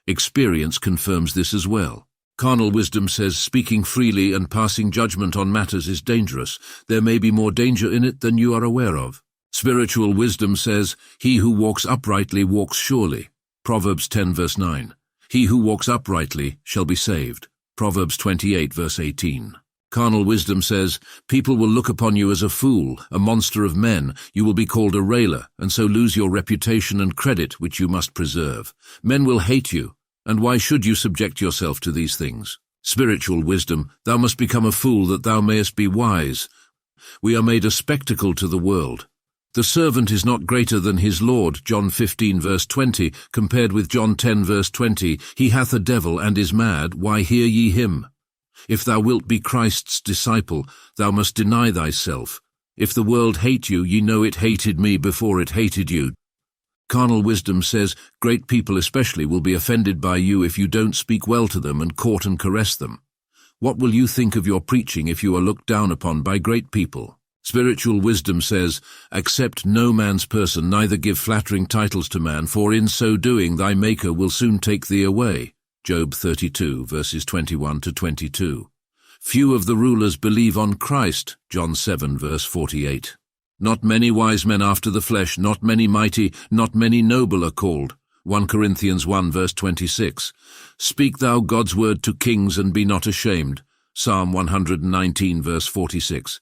Experience confirms this as well. Carnal wisdom says speaking freely and passing judgment on matters is dangerous. There may be more danger in it than you are aware of. Spiritual wisdom says, he who walks uprightly walks surely. Proverbs 10 verse 9. He who walks uprightly shall be saved. Proverbs 28 verse 18. Carnal wisdom says, people will look upon you as a fool, a monster of men. You will be called a railer, and so lose your reputation and credit, which you must preserve. Men will hate you, and why should you subject yourself to these things? Spiritual wisdom, thou must become a fool that thou mayest be wise. We are made a spectacle to the world. The servant is not greater than his Lord, John 15 verse 20, compared with John 10 verse 20. He hath a devil and is mad, why hear ye him? If thou wilt be Christ's disciple, thou must deny thyself. If the world hate you, ye know it hated me before it hated you. Carnal wisdom says, great people especially will be offended by you if you don't speak well to them and court and caress them. What will you think of your preaching if you are looked down upon by great people? Spiritual wisdom says, accept no man's person, neither give flattering titles to man, for in so doing thy Maker will soon take thee away. Job 32 verses 21-22. Few of the rulers believe on Christ. John 7 verse 48. Not many wise men after the flesh, not many mighty, not many noble are called. 1 Corinthians 1 verse 26. Speak thou God's word to kings and be not ashamed. Psalm 119 verse 46.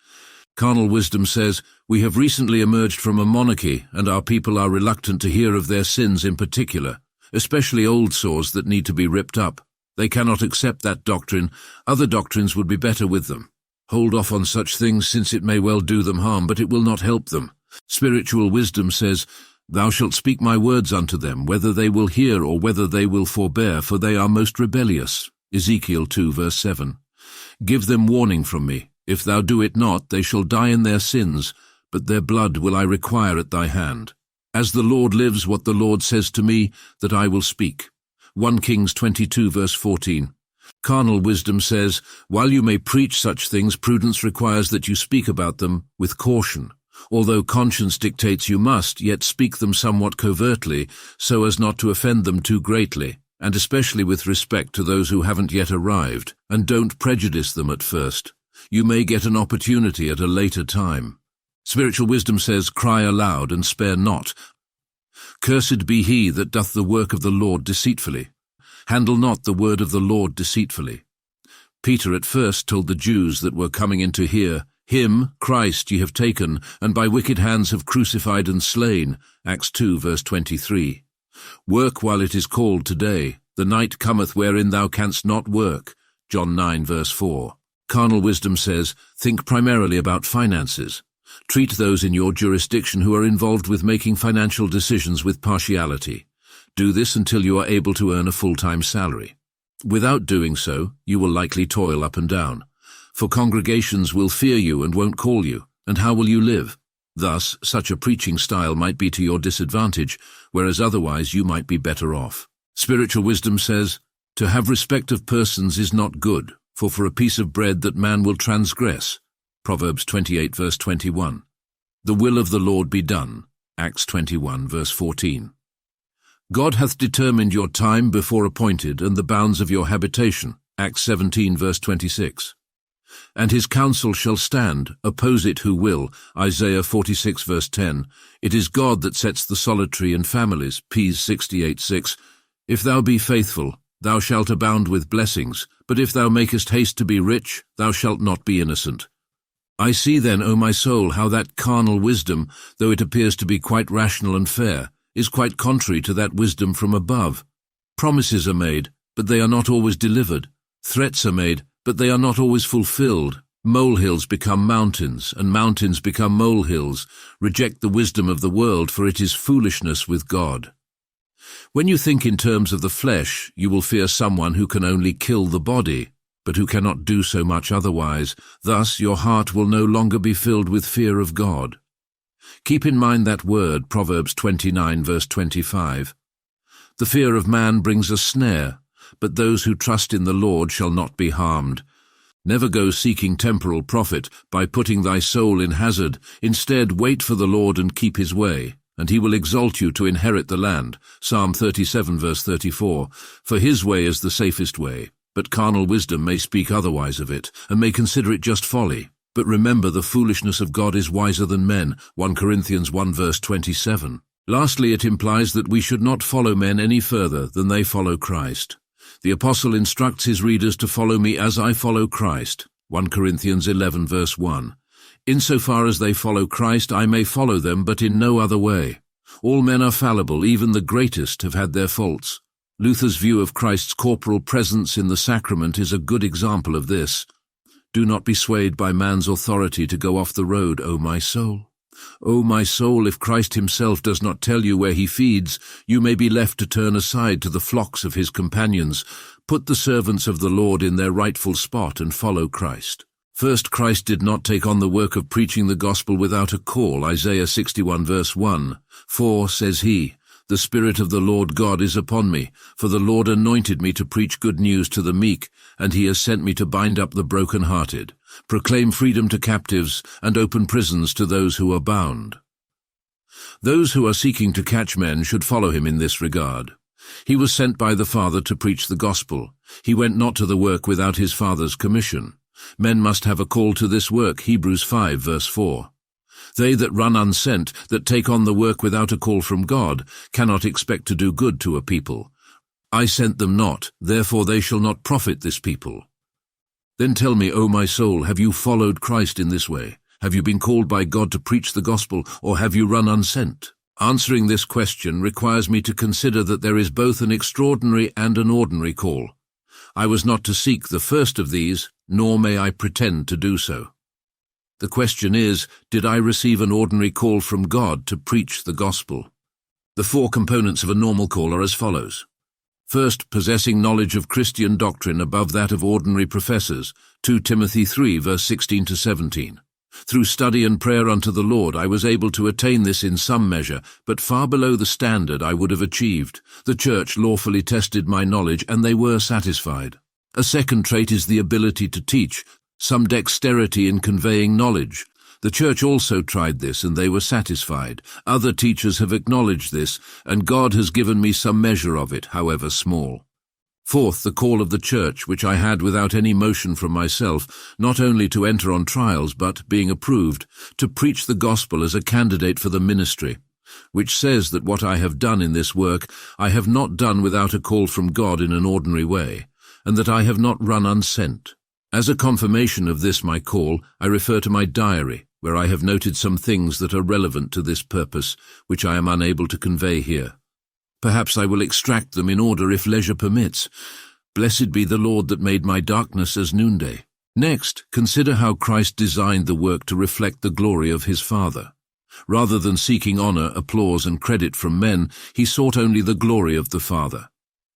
Carnal wisdom says, we have recently emerged from a monarchy, and our people are reluctant to hear of their sins in particular, especially old sores that need to be ripped up. They cannot accept that doctrine. Other doctrines would be better with them. Hold off on such things, since it may well do them harm, but it will not help them. Spiritual wisdom says, thou shalt speak my words unto them, whether they will hear or whether they will forbear, for they are most rebellious. Ezekiel 2 verse 7. Give them warning from me. If thou do it not, they shall die in their sins, but their blood will I require at thy hand. As the Lord lives, what the Lord says to me, that I will speak. 1 Kings 22 verse 14. Carnal wisdom says, while you may preach such things, prudence requires that you speak about them with caution. Although conscience dictates you must, yet speak them somewhat covertly, so as not to offend them too greatly, and especially with respect to those who haven't yet arrived, and don't prejudice them at first. You may get an opportunity at a later time. Spiritual wisdom says, cry aloud and spare not. Cursed be he that doth the work of the Lord deceitfully. Handle not the word of the Lord deceitfully. Peter at first told the Jews that were coming in to hear, Him, Christ, ye have taken, and by wicked hands have crucified and slain. Acts 2, verse 23. Work while it is called today. The night cometh wherein thou canst not work. John 9, verse 4. Carnal wisdom says, think primarily about finances. Treat those in your jurisdiction who are involved with making financial decisions with partiality. Do this until you are able to earn a full-time salary. Without doing so, you will likely toil up and down. For congregations will fear you and won't call you, and how will you live? Thus, such a preaching style might be to your disadvantage, whereas otherwise you might be better off. Spiritual wisdom says, to have respect of persons is not good, for a piece of bread that man will transgress. Proverbs 28, verse 21. The will of the Lord be done. Acts 21, verse 14. God hath determined your time before appointed and the bounds of your habitation. Acts 17, verse 26. And his counsel shall stand, oppose it who will. Isaiah 46, verse 10. It is God that sets the solitary in families. Ps 68, 6. If thou be faithful, thou shalt abound with blessings, but if thou makest haste to be rich, thou shalt not be innocent. I see then, O my soul, how that carnal wisdom, though it appears to be quite rational and fair, is quite contrary to that wisdom from above. Promises are made, but they are not always delivered. Threats are made, but they are not always fulfilled. Molehills become mountains, and mountains become molehills. Reject the wisdom of the world, for it is foolishness with God. When you think in terms of the flesh, you will fear someone who can only kill the body, but who cannot do so much otherwise. Thus your heart will no longer be filled with fear of God. Keep in mind that word, Proverbs 29, verse 25. The fear of man brings a snare, but those who trust in the Lord shall not be harmed. Never go seeking temporal profit by putting thy soul in hazard. Instead, wait for the Lord and keep his way, and he will exalt you to inherit the land. Psalm 37, verse 34. For his way is the safest way, but carnal wisdom may speak otherwise of it, and may consider it just folly. But remember, the foolishness of God is wiser than men. 1 Corinthians 1, verse 27. Lastly, it implies that we should not follow men any further than they follow Christ. The apostle instructs his readers to follow me as I follow Christ. 1 Corinthians 11, verse 1. Insofar as they follow Christ, I may follow them, but in no other way. All men are fallible, even the greatest have had their faults. Luther's view of Christ's corporal presence in the sacrament is a good example of this. Do not be swayed by man's authority to go off the road, O my soul. O my soul, if Christ himself does not tell you where he feeds, you may be left to turn aside to the flocks of his companions. Put the servants of the Lord in their rightful spot and follow Christ. First, Christ did not take on the work of preaching the gospel without a call. Isaiah 61, verse 1. For, says he, the Spirit of the Lord God is upon me, for the Lord anointed me to preach good news to the meek, and he has sent me to bind up the broken-hearted, proclaim freedom to captives, and open prisons to those who are bound. Those who are seeking to catch men should follow him in this regard. He was sent by the Father to preach the gospel. He went not to the work without his Father's commission. Men must have a call to this work, Hebrews 5, verse 4. They that run unsent, that take on the work without a call from God, cannot expect to do good to a people. I sent them not, therefore they shall not profit this people. Then tell me, O my soul, have you followed Christ in this way? Have you been called by God to preach the gospel, or have you run unsent? Answering this question requires me to consider that there is both an extraordinary and an ordinary call. I was not to seek the first of these, nor may I pretend to do so. The question is, did I receive an ordinary call from God to preach the gospel? The four components of a normal call are as follows. First, possessing knowledge of Christian doctrine above that of ordinary professors, 2 Timothy 3, verse 16 to 17. Through study and prayer unto the Lord, I was able to attain this in some measure, but far below the standard I would have achieved. The church lawfully tested my knowledge, and they were satisfied. A second trait is the ability to teach, some dexterity in conveying knowledge. The church also tried this, and they were satisfied. Other teachers have acknowledged this, and God has given me some measure of it, however small. Fourth, the call of the church, which I had without any motion from myself, not only to enter on trials, but, being approved, to preach the gospel as a candidate for the ministry. which says that what I have done in this work I have not done without a call from God in an ordinary way, and that I have not run unsent. As a confirmation of this my call, I refer to my diary, where I have noted some things that are relevant to this purpose, which I am unable to convey here. Perhaps I will extract them in order if leisure permits. Blessed be the Lord that made my darkness as noonday. Next, consider how Christ designed the work to reflect the glory of his Father. Rather than seeking honor, applause, and credit from men, he sought only the glory of the Father.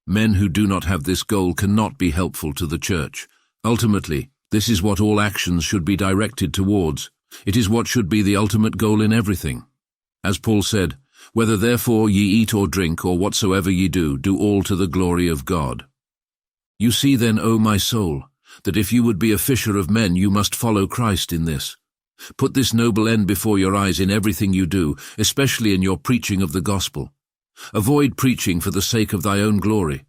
Men who do not have this goal cannot be helpful to the church. Ultimately, this is what all actions should be directed towards. It is what should be the ultimate goal in everything. As Paul said, "Whether therefore ye eat or drink, or whatsoever ye do, do all to the glory of God." You see then, O my soul, that if you would be a fisher of men, you must follow Christ in this. Put this noble end before your eyes in everything you do, especially in your preaching of the gospel. Avoid preaching for the sake of thy own glory.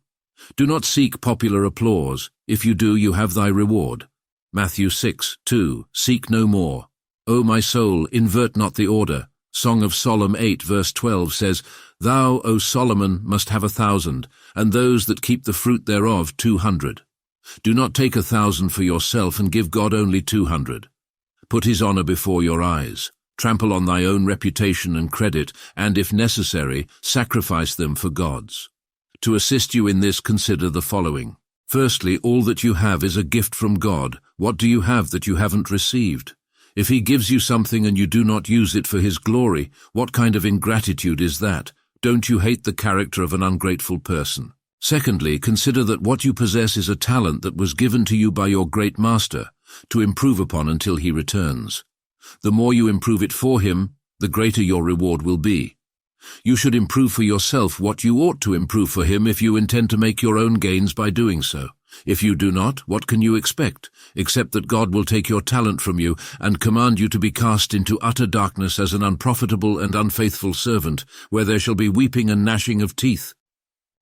Do not seek popular applause. If you do, you have thy reward. Matthew 6:2. Seek no more. O my soul, invert not the order. Song of Solomon 8 verse 12 says, "Thou, O Solomon, must have 1,000, and those that keep the fruit thereof 200. Do not take 1,000 for yourself, and give God only 200. Put his honor before your eyes. Trample on thy own reputation and credit, and, if necessary, sacrifice them for God's. To assist you in this, consider the following. Firstly, all that you have is a gift from God. What do you have that you haven't received? If he gives you something and you do not use it for his glory, what kind of ingratitude is that? Don't you hate the character of an ungrateful person? Secondly, consider that what you possess is a talent that was given to you by your great master, to improve upon until he returns. The more you improve it for him, the greater your reward will be. You should improve for yourself what you ought to improve for him if you intend to make your own gains by doing so. If you do not, what can you expect, except that God will take your talent from you and command you to be cast into utter darkness as an unprofitable and unfaithful servant, where there shall be weeping and gnashing of teeth?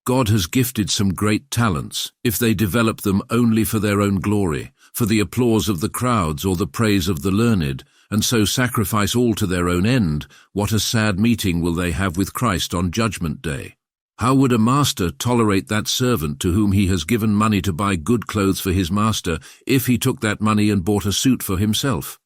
God has gifted some great talents, if they develop them only for their own glory, for the applause of the crowds or the praise of the learned, and so sacrifice all to their own end, what a sad meeting will they have with Christ on Judgment Day. How would a master tolerate that servant to whom he has given money to buy good clothes for his master if he took that money and bought a suit for himself?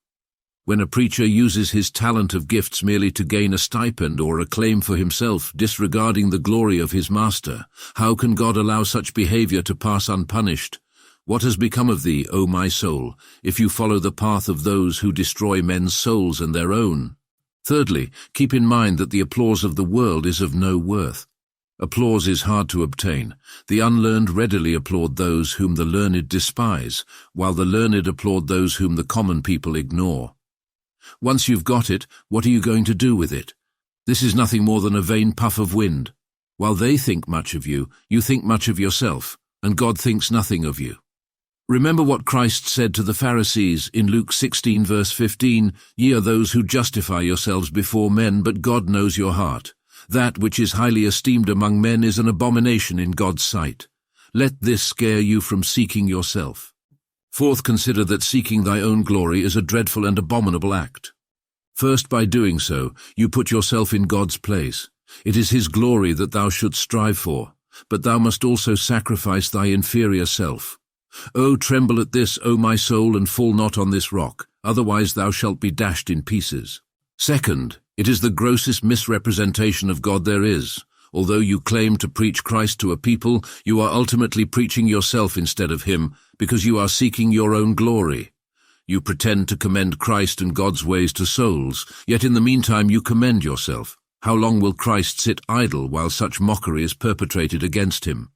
When a preacher uses his talent of gifts merely to gain a stipend or acclaim for himself, disregarding the glory of his master, how can God allow such behavior to pass unpunished? What has become of thee, O my soul, if you follow the path of those who destroy men's souls and their own? Thirdly, keep in mind that the applause of the world is of no worth. Applause is hard to obtain. The unlearned readily applaud those whom the learned despise, while the learned applaud those whom the common people ignore. Once you've got it, what are you going to do with it? This is nothing more than a vain puff of wind. While they think much of you, you think much of yourself, and God thinks nothing of you. Remember what Christ said to the Pharisees in Luke 16 verse 15, "Ye are those who justify yourselves before men, but God knows your heart. That which is highly esteemed among men is an abomination in God's sight. Let this scare you from seeking yourself." Fourth, consider that seeking thy own glory is a dreadful and abominable act. First, by doing so, you put yourself in God's place. It is his glory that thou shouldst strive for, but thou must also sacrifice thy inferior self. O tremble at this, O my soul, and fall not on this rock, otherwise thou shalt be dashed in pieces. Second, it is the grossest misrepresentation of God there is. Although you claim to preach Christ to a people, you are ultimately preaching yourself instead of him, because you are seeking your own glory. You pretend to commend Christ and God's ways to souls, yet in the meantime you commend yourself. How long will Christ sit idle while such mockery is perpetrated against him?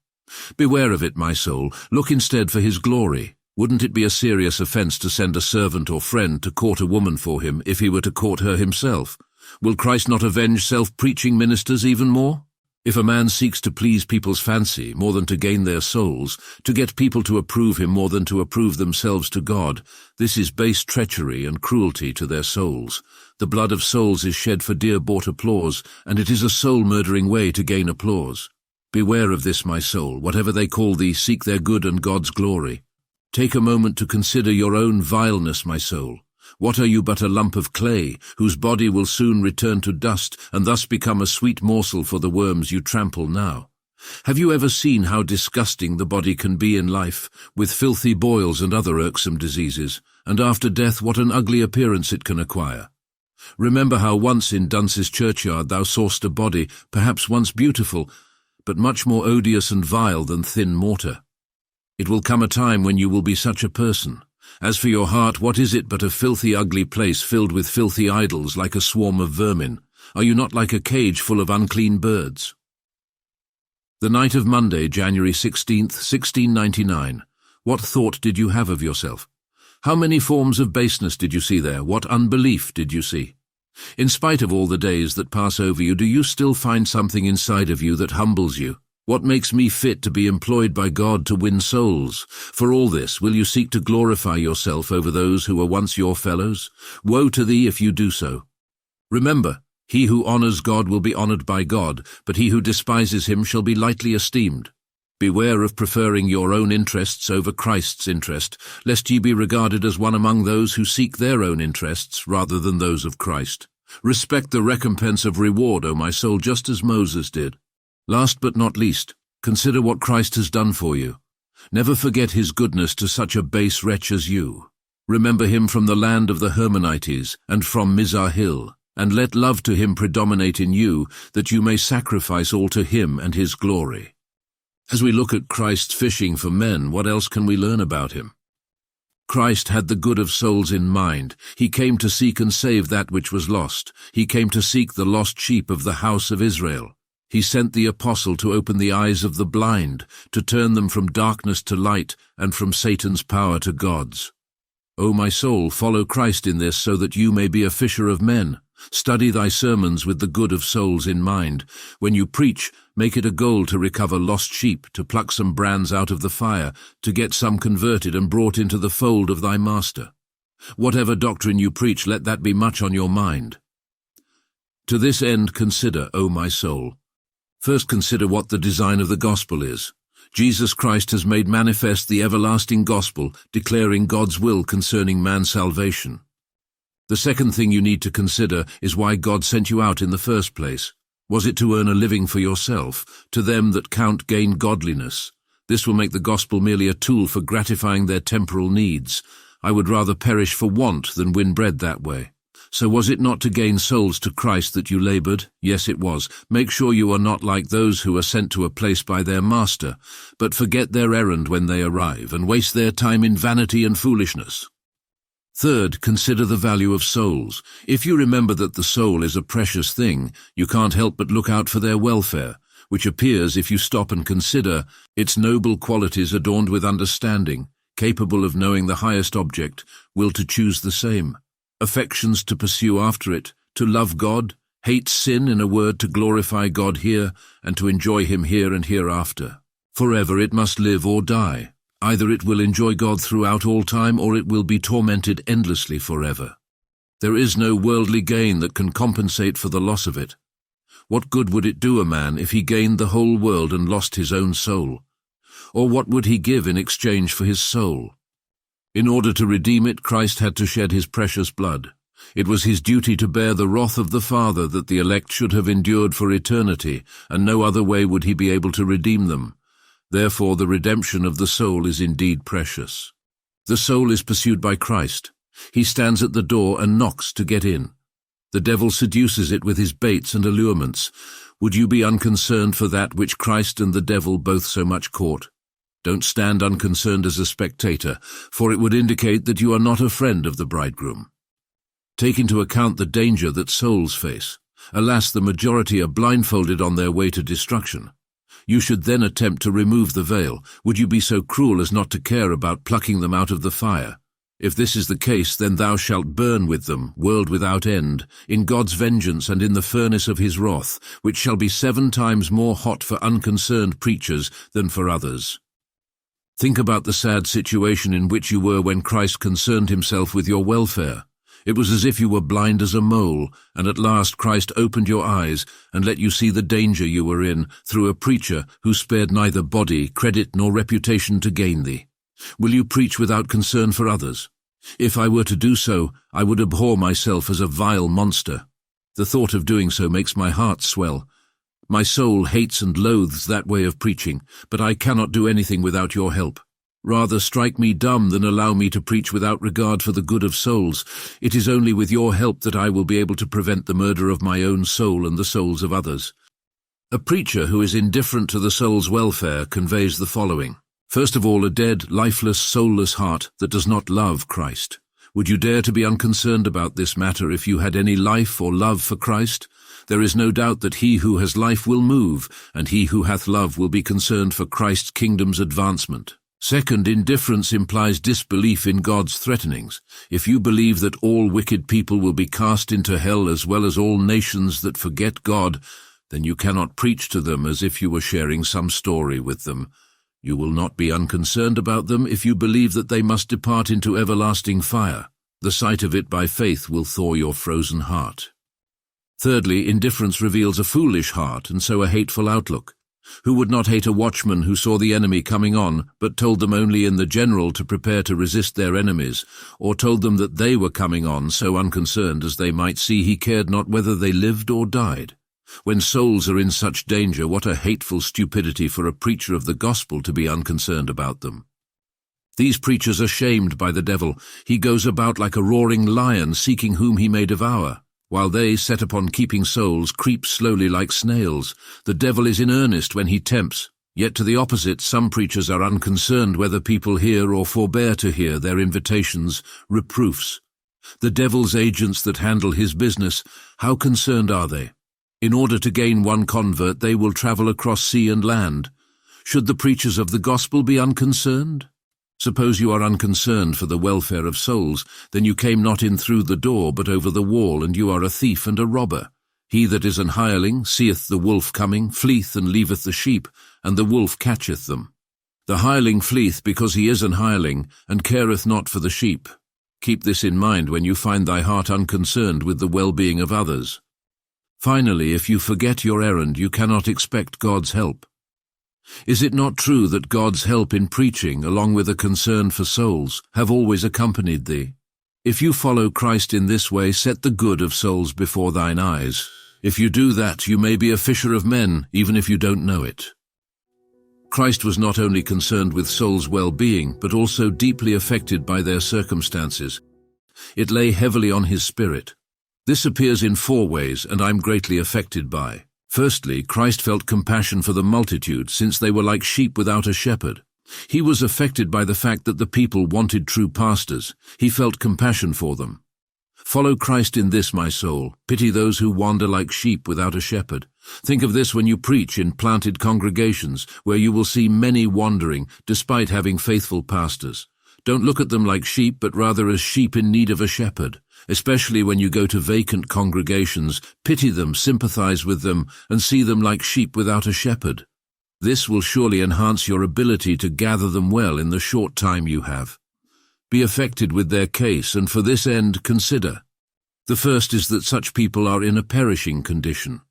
Beware of it, my soul. Look instead for his glory. Wouldn't it be a serious offense to send a servant or friend to court a woman for him if he were to court her himself? Will Christ not avenge self-preaching ministers even more? If a man seeks to please people's fancy more than to gain their souls, to get people to approve him more than to approve themselves to God, this is base treachery and cruelty to their souls. The blood of souls is shed for dear-bought applause, and it is a soul-murdering way to gain applause. Beware of this, my soul. Whatever they call thee, seek their good and God's glory. Take a moment to consider your own vileness, my soul. What are you but a lump of clay, whose body will soon return to dust, and thus become a sweet morsel for the worms you trample now? Have you ever seen how disgusting the body can be in life, with filthy boils and other irksome diseases, and after death what an ugly appearance it can acquire? Remember how once in Dunce's churchyard thou saw'st a body, perhaps once beautiful, but much more odious and vile than thin mortar. It will come a time when you will be such a person. As for your heart, what is it but a filthy, ugly place filled with filthy idols like a swarm of vermin? Are you not like a cage full of unclean birds? The night of Monday, January 16th, 1699. What thought did you have of yourself? How many forms of baseness did you see there? What unbelief did you see? In spite of all the days that pass over you, do you still find something inside of you that humbles you? What makes me fit to be employed by God to win souls? For all this, will you seek to glorify yourself over those who were once your fellows? Woe to thee if you do so. Remember, he who honors God will be honored by God, but he who despises him shall be lightly esteemed. Beware of preferring your own interests over Christ's interest, lest ye be regarded as one among those who seek their own interests rather than those of Christ. Respect the recompense of reward, O my soul, just as Moses did. Last but not least, consider what Christ has done for you. Never forget his goodness to such a base wretch as you. Remember him from the land of the Hermonites and from Mizar Hill, and let love to him predominate in you, that you may sacrifice all to him and his glory. As we look at Christ's fishing for men, what else can we learn about him? Christ had the good of souls in mind. He came to seek and save that which was lost. He came to seek the lost sheep of the house of Israel. He sent the apostle to open the eyes of the blind, to turn them from darkness to light and from Satan's power to God's. O my soul, follow Christ in this so that you may be a fisher of men. Study thy sermons with the good of souls in mind. When you preach, make it a goal to recover lost sheep, to pluck some brands out of the fire, to get some converted and brought into the fold of thy master. Whatever doctrine you preach, let that be much on your mind. To this end consider, O my soul. First consider what the design of the gospel is. Jesus Christ has made manifest the everlasting gospel, declaring God's will concerning man's salvation. The second thing you need to consider is why God sent you out in the first place. Was it to earn a living for yourself? To them that count gain godliness. This will make the gospel merely a tool for gratifying their temporal needs. I would rather perish for want than win bread that way. So was it not to gain souls to Christ that you labored? Yes, it was. Make sure you are not like those who are sent to a place by their master, but forget their errand when they arrive, and waste their time in vanity and foolishness. Third, consider the value of souls. If you remember that the soul is a precious thing, you can't help but look out for their welfare, which appears if you stop and consider its noble qualities adorned with understanding, capable of knowing the highest object, will to choose the same. Affections to pursue after it, to love God, hate sin, in a word, to glorify God here, and to enjoy him here and hereafter. Forever it must live or die. Either it will enjoy God throughout all time, or it will be tormented endlessly forever. There is no worldly gain that can compensate for the loss of it. What good would it do a man if he gained the whole world and lost his own soul? Or what would he give in exchange for his soul? In order to redeem it, Christ had to shed his precious blood. It was his duty to bear the wrath of the Father that the elect should have endured for eternity, and no other way would he be able to redeem them. Therefore the redemption of the soul is indeed precious. The soul is pursued by Christ. He stands at the door and knocks to get in. The devil seduces it with his baits and allurements. Would you be unconcerned for that which Christ and the devil both so much court? Don't stand unconcerned as a spectator, for it would indicate that you are not a friend of the bridegroom. Take into account the danger that souls face. Alas, the majority are blindfolded on their way to destruction. You should then attempt to remove the veil. Would you be so cruel as not to care about plucking them out of the fire? If this is the case, then thou shalt burn with them, world without end, in God's vengeance and in the furnace of his wrath, which shall be 7 times more hot for unconcerned preachers than for others. Think about the sad situation in which you were when Christ concerned himself with your welfare. It was as if you were blind as a mole, and at last Christ opened your eyes and let you see the danger you were in through a preacher who spared neither body, credit, nor reputation to gain thee. Will you preach without concern for others? If I were to do so, I would abhor myself as a vile monster. The thought of doing so makes my heart swell. My soul hates and loathes that way of preaching, but I cannot do anything without your help. Rather strike me dumb than allow me to preach without regard for the good of souls. It is only with your help that I will be able to prevent the murder of my own soul and the souls of others. A preacher who is indifferent to the soul's welfare conveys the following. First of all, a dead, lifeless, soulless heart that does not love Christ. Would you dare to be unconcerned about this matter if you had any life or love for Christ? There is no doubt that he who has life will move, and he who hath love will be concerned for Christ's kingdom's advancement. Second, indifference implies disbelief in God's threatenings. If you believe that all wicked people will be cast into hell as well as all nations that forget God, then you cannot preach to them as if you were sharing some story with them. You will not be unconcerned about them if you believe that they must depart into everlasting fire. The sight of it by faith will thaw your frozen heart. Thirdly, indifference reveals a foolish heart and so a hateful outlook. Who would not hate a watchman who saw the enemy coming on, but told them only in the general to prepare to resist their enemies, or told them that they were coming on so unconcerned as they might see he cared not whether they lived or died? When souls are in such danger, what a hateful stupidity for a preacher of the gospel to be unconcerned about them. These preachers are shamed by the devil. He goes about like a roaring lion, seeking whom he may devour, while they, set upon keeping souls, creep slowly like snails. The devil is in earnest when he tempts. Yet to the opposite, some preachers are unconcerned whether people hear or forbear to hear their invitations, reproofs. The devil's agents that handle his business, how concerned are they? In order to gain one convert, they will travel across sea and land. Should the preachers of the gospel be unconcerned? Suppose you are unconcerned for the welfare of souls, then you came not in through the door, but over the wall, and you are a thief and a robber. He that is an hireling seeth the wolf coming, fleeth and leaveth the sheep, and the wolf catcheth them. The hireling fleeth because he is an hireling, and careth not for the sheep. Keep this in mind when you find thy heart unconcerned with the well-being of others. Finally, if you forget your errand, you cannot expect God's help. Is it not true that God's help in preaching, along with a concern for souls, have always accompanied thee? If you follow Christ in this way, set the good of souls before thine eyes. If you do that, you may be a fisher of men, even if you don't know it. Christ was not only concerned with souls' well-being, but also deeply affected by their circumstances. It lay heavily on his spirit. This appears in 4 ways, and I'm greatly affected by. Firstly, Christ felt compassion for the multitude, since they were like sheep without a shepherd. He was affected by the fact that the people wanted true pastors. He felt compassion for them. Follow Christ in this, my soul. Pity those who wander like sheep without a shepherd. Think of this when you preach in planted congregations, where you will see many wandering, despite having faithful pastors. Don't look at them like sheep, but rather as sheep in need of a shepherd. Especially when you go to vacant congregations, pity them, sympathize with them, and see them like sheep without a shepherd. This will surely enhance your ability to gather them well in the short time you have. Be affected with their case, and for this end consider. The first is that such people are in a perishing condition.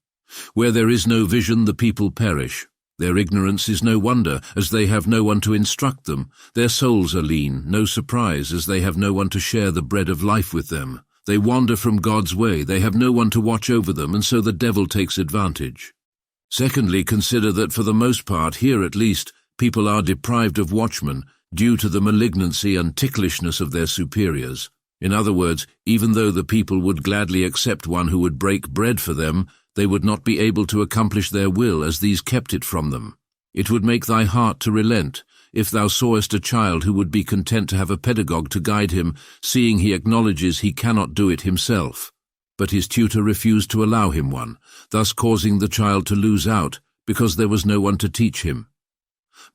Where there is no vision, the people perish. Their ignorance is no wonder, as they have no one to instruct them. Their souls are lean, no surprise, as they have no one to share the bread of life with them. They wander from God's way, they have no one to watch over them, and so the devil takes advantage. Secondly, consider that for the most part, here at least, people are deprived of watchmen, due to the malignancy and ticklishness of their superiors. In other words, even though the people would gladly accept one who would break bread for them, they would not be able to accomplish their will, as these kept it from them. It would make thy heart to relent, if thou sawest a child who would be content to have a pedagogue to guide him, seeing he acknowledges he cannot do it himself. But his tutor refused to allow him one, thus causing the child to lose out, because there was no one to teach him.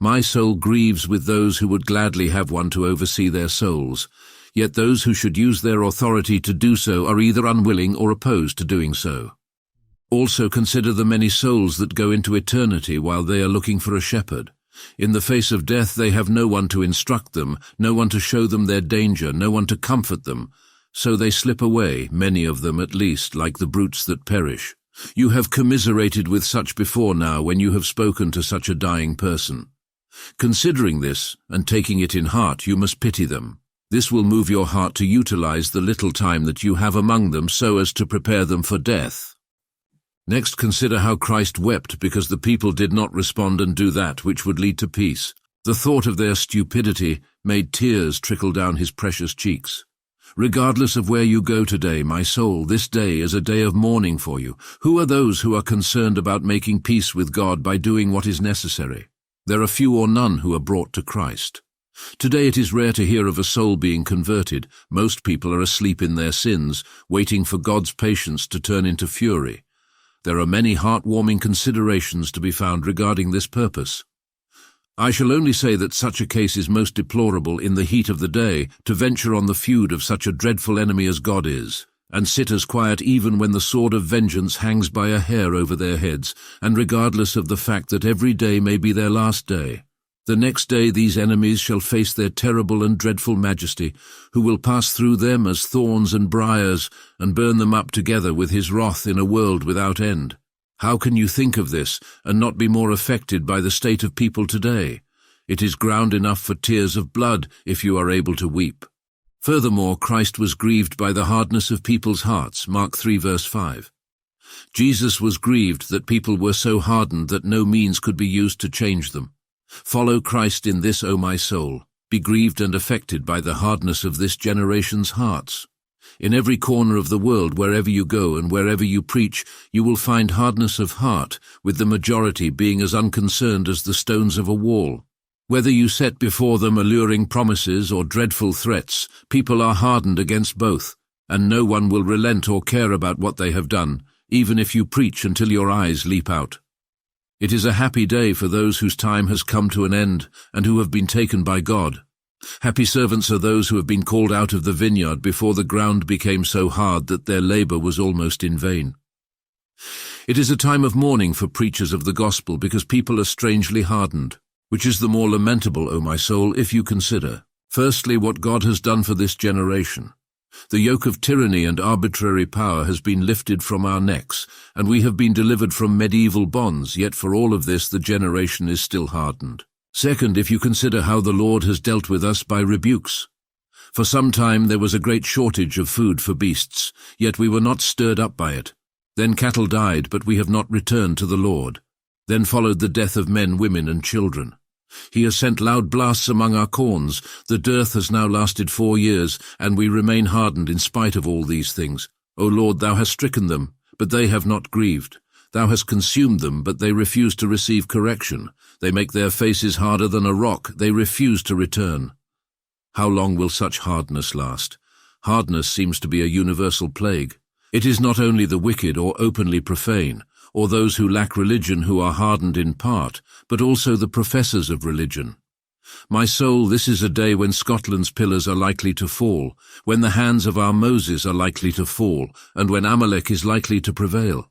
My soul grieves with those who would gladly have one to oversee their souls, yet those who should use their authority to do so are either unwilling or opposed to doing so. Also consider the many souls that go into eternity while they are looking for a shepherd. In the face of death they have no one to instruct them, no one to show them their danger, no one to comfort them. So they slip away, many of them at least, like the brutes that perish. You have commiserated with such before now when you have spoken to such a dying person. Considering this, and taking it in heart, you must pity them. This will move your heart to utilize the little time that you have among them so as to prepare them for death. Next, consider how Christ wept because the people did not respond and do that which would lead to peace. The thought of their stupidity made tears trickle down his precious cheeks. Regardless of where you go today, my soul, this day is a day of mourning for you. Who are those who are concerned about making peace with God by doing what is necessary? There are few or none who are brought to Christ. Today it is rare to hear of a soul being converted. Most people are asleep in their sins, waiting for God's patience to turn into fury. There are many heartwarming considerations to be found regarding this purpose. I shall only say that such a case is most deplorable in the heat of the day to venture on the feud of such a dreadful enemy as God is, and sit as quiet even when the sword of vengeance hangs by a hair over their heads, and regardless of the fact that every day may be their last day. The next day these enemies shall face their terrible and dreadful majesty, who will pass through them as thorns and briars, and burn them up together with his wrath in a world without end. How can you think of this and not be more affected by the state of people today? It is ground enough for tears of blood if you are able to weep. Furthermore, Christ was grieved by the hardness of people's hearts, Mark 3 verse 5. Jesus was grieved that people were so hardened that no means could be used to change them. Follow Christ in this, O my soul. Be grieved and affected by the hardness of this generation's hearts. In every corner of the world, wherever you go and wherever you preach, you will find hardness of heart, with the majority being as unconcerned as the stones of a wall. Whether you set before them alluring promises or dreadful threats, people are hardened against both, and no one will relent or care about what they have done, even if you preach until your eyes leap out. It is a happy day for those whose time has come to an end and who have been taken by God. Happy servants are those who have been called out of the vineyard before the ground became so hard that their labor was almost in vain. It is a time of mourning for preachers of the gospel because people are strangely hardened, which is the more lamentable, O my soul, if you consider, firstly, what God has done for this generation. The yoke of tyranny and arbitrary power has been lifted from our necks, and we have been delivered from medieval bonds, yet for all of this the generation is still hardened. Second, if you consider how the Lord has dealt with us by rebukes. For some time there was a great shortage of food for beasts, yet we were not stirred up by it. Then cattle died, but we have not returned to the Lord. Then followed the death of men, women, and children. He has sent loud blasts among our corns. The dearth has now lasted 4 years, and we remain hardened in spite of all these things. O Lord, thou hast stricken them, but they have not grieved. Thou hast consumed them, but they refuse to receive correction. They make their faces harder than a rock. They refuse to return. How long will such hardness last? Hardness seems to be a universal plague. It is not only the wicked or openly profane, or those who lack religion who are hardened in part, but also the professors of religion. My soul, this is a day when Scotland's pillars are likely to fall, when the hands of our Moses are likely to fall, and when Amalek is likely to prevail.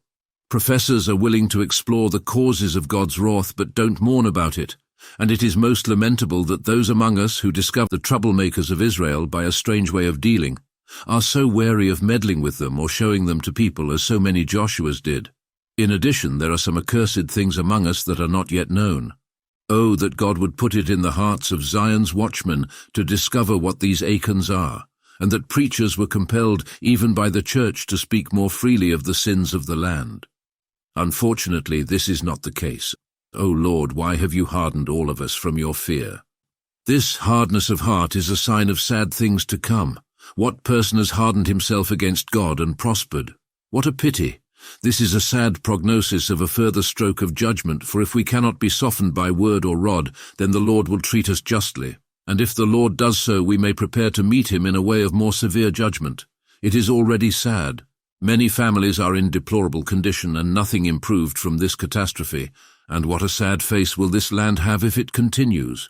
Professors are willing to explore the causes of God's wrath but don't mourn about it, and it is most lamentable that those among us who discover the troublemakers of Israel by a strange way of dealing are so wary of meddling with them or showing them to people as so many Joshuas did. In addition, there are some accursed things among us that are not yet known. Oh, that God would put it in the hearts of Zion's watchmen to discover what these Achans are, and that preachers were compelled even by the church to speak more freely of the sins of the land. Unfortunately, this is not the case. O Lord, why have you hardened all of us from your fear? This hardness of heart is a sign of sad things to come. What person has hardened himself against God and prospered? What a pity! This is a sad prognosis of a further stroke of judgment, for if we cannot be softened by word or rod, then the Lord will treat us justly. And if the Lord does so, we may prepare to meet him in a way of more severe judgment. It is already sad. Many families are in deplorable condition, and nothing improved from this catastrophe. And what a sad face will this land have if it continues.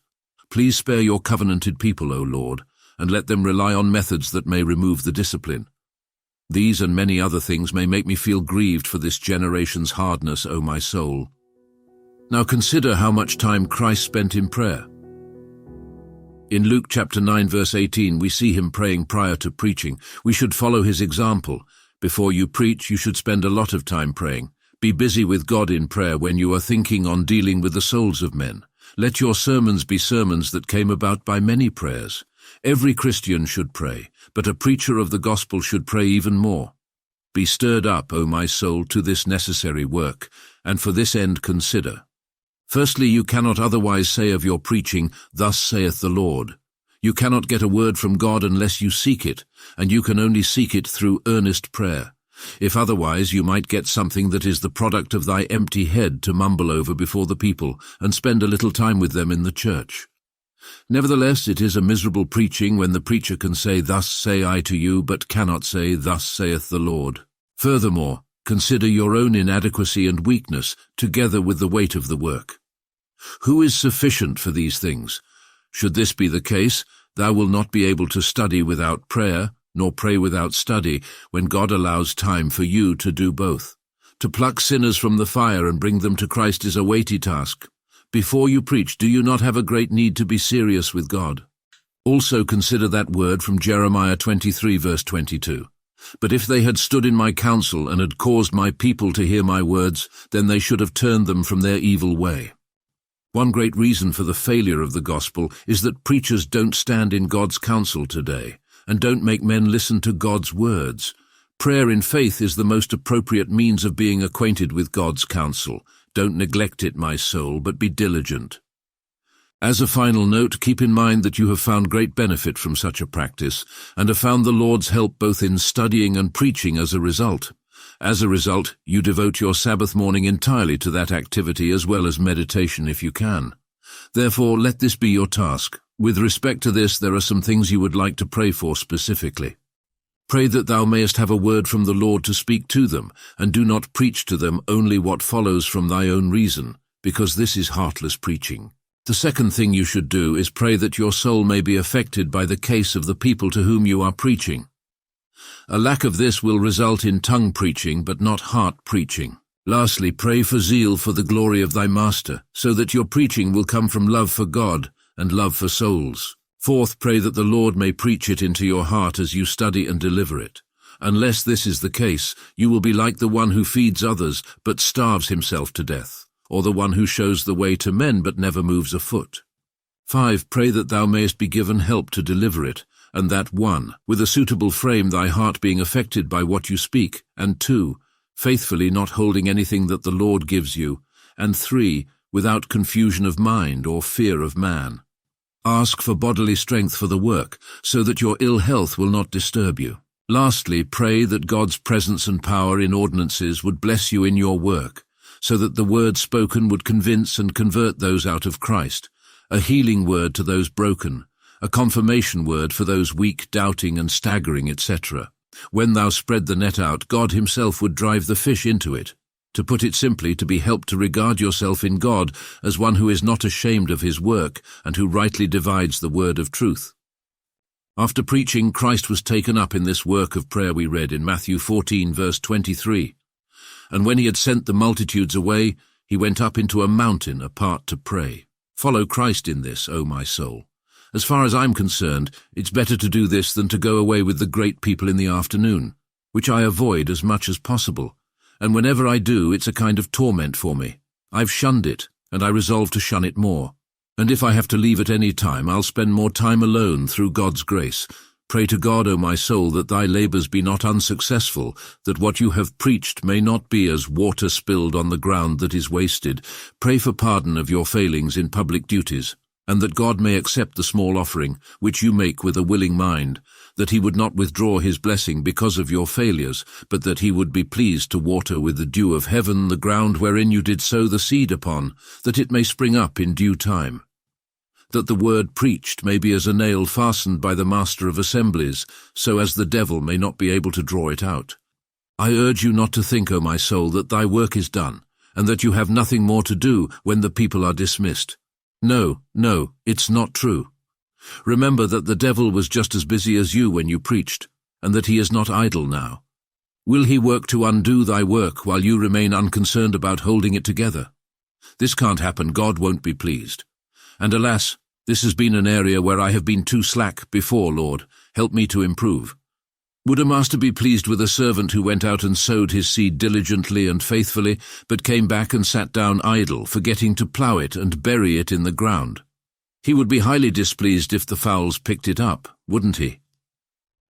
Please spare your covenanted people, O Lord, and let them rely on methods that may remove the discipline. These and many other things may make me feel grieved for this generation's hardness, O my soul. Now consider how much time Christ spent in prayer. In Luke chapter 9 verse 18 we see him praying prior to preaching. We should follow his example. Before you preach, you should spend a lot of time praying. Be busy with God in prayer when you are thinking on dealing with the souls of men. Let your sermons be sermons that came about by many prayers. Every Christian should pray, but a preacher of the gospel should pray even more. Be stirred up, O my soul, to this necessary work, and for this end consider. Firstly, you cannot otherwise say of your preaching, "Thus saith the Lord." You cannot get a word from God unless you seek it, and you can only seek it through earnest prayer. If otherwise, you might get something that is the product of thy empty head to mumble over before the people, and spend a little time with them in the church. Nevertheless, it is a miserable preaching when the preacher can say, "Thus say I to you," but cannot say, "Thus saith the Lord." Furthermore, consider your own inadequacy and weakness, together with the weight of the work. Who is sufficient for these things? Should this be the case, thou wilt not be able to study without prayer, nor pray without study, when God allows time for you to do both. To pluck sinners from the fire and bring them to Christ is a weighty task. Before you preach, do you not have a great need to be serious with God? Also consider that word from Jeremiah 23 verse 22. But if they had stood in my counsel and had caused my people to hear my words, then they should have turned them from their evil way. One great reason for the failure of the gospel is that preachers don't stand in God's counsel today, and don't make men listen to God's words. Prayer in faith is the most appropriate means of being acquainted with God's counsel. Don't neglect it, my soul, but be diligent. As a final note, keep in mind that you have found great benefit from such a practice, and have found the Lord's help both in studying and preaching as a result. As a result, you devote your Sabbath morning entirely to that activity as well as meditation if you can. Therefore, let this be your task. With respect to this, there are some things you would like to pray for specifically. Pray that thou mayest have a word from the Lord to speak to them, and do not preach to them only what follows from thy own reason, because this is heartless preaching. The second thing you should do is pray that your soul may be affected by the case of the people to whom you are preaching. A lack of this will result in tongue preaching, but not heart preaching. Lastly, pray for zeal for the glory of thy Master, so that your preaching will come from love for God and love for souls. Fourth, pray that the Lord may preach it into your heart as you study and deliver it. Unless this is the case, you will be like the one who feeds others but starves himself to death, or the one who shows the way to men but never moves a foot. 5, pray that thou mayest be given help to deliver it, and that 1, with a suitable frame, thy heart being affected by what you speak, and 2, faithfully not holding anything that the Lord gives you, and 3, without confusion of mind or fear of man. Ask for bodily strength for the work, so that your ill health will not disturb you. Lastly, pray that God's presence and power in ordinances would bless you in your work, so that the word spoken would convince and convert those out of Christ, a healing word to those broken, a confirmation word for those weak, doubting and staggering, etc. When thou spread the net out, God himself would drive the fish into it. To put it simply, to be helped to regard yourself in God as one who is not ashamed of his work and who rightly divides the word of truth. After preaching, Christ was taken up in this work of prayer we read in Matthew 14 verse 23. And when he had sent the multitudes away, he went up into a mountain apart to pray. Follow Christ in this, O my soul. As far as I'm concerned, it's better to do this than to go away with the great people in the afternoon, which I avoid as much as possible. And whenever I do, it's a kind of torment for me. I've shunned it, and I resolve to shun it more. And if I have to leave at any time, I'll spend more time alone through God's grace. Pray to God, O my soul, that thy labours be not unsuccessful, that what you have preached may not be as water spilled on the ground that is wasted. Pray for pardon of your failings in public duties, and that God may accept the small offering, which you make with a willing mind, that he would not withdraw his blessing because of your failures, but that he would be pleased to water with the dew of heaven the ground wherein you did sow the seed upon, that it may spring up in due time. That the word preached may be as a nail fastened by the master of assemblies, so as the devil may not be able to draw it out. I urge you not to think, O my soul, that thy work is done, and that you have nothing more to do when the people are dismissed. No, it's not true. Remember that the devil was just as busy as you when you preached, and that he is not idle now. Will he work to undo thy work while you remain unconcerned about holding it together? This can't happen. God won't be pleased. And alas, this has been an area where I have been too slack before, Lord. Help me to improve. Would a master be pleased with a servant who went out and sowed his seed diligently and faithfully, but came back and sat down idle, forgetting to plough it and bury it in the ground? He would be highly displeased if the fowls picked it up, wouldn't he?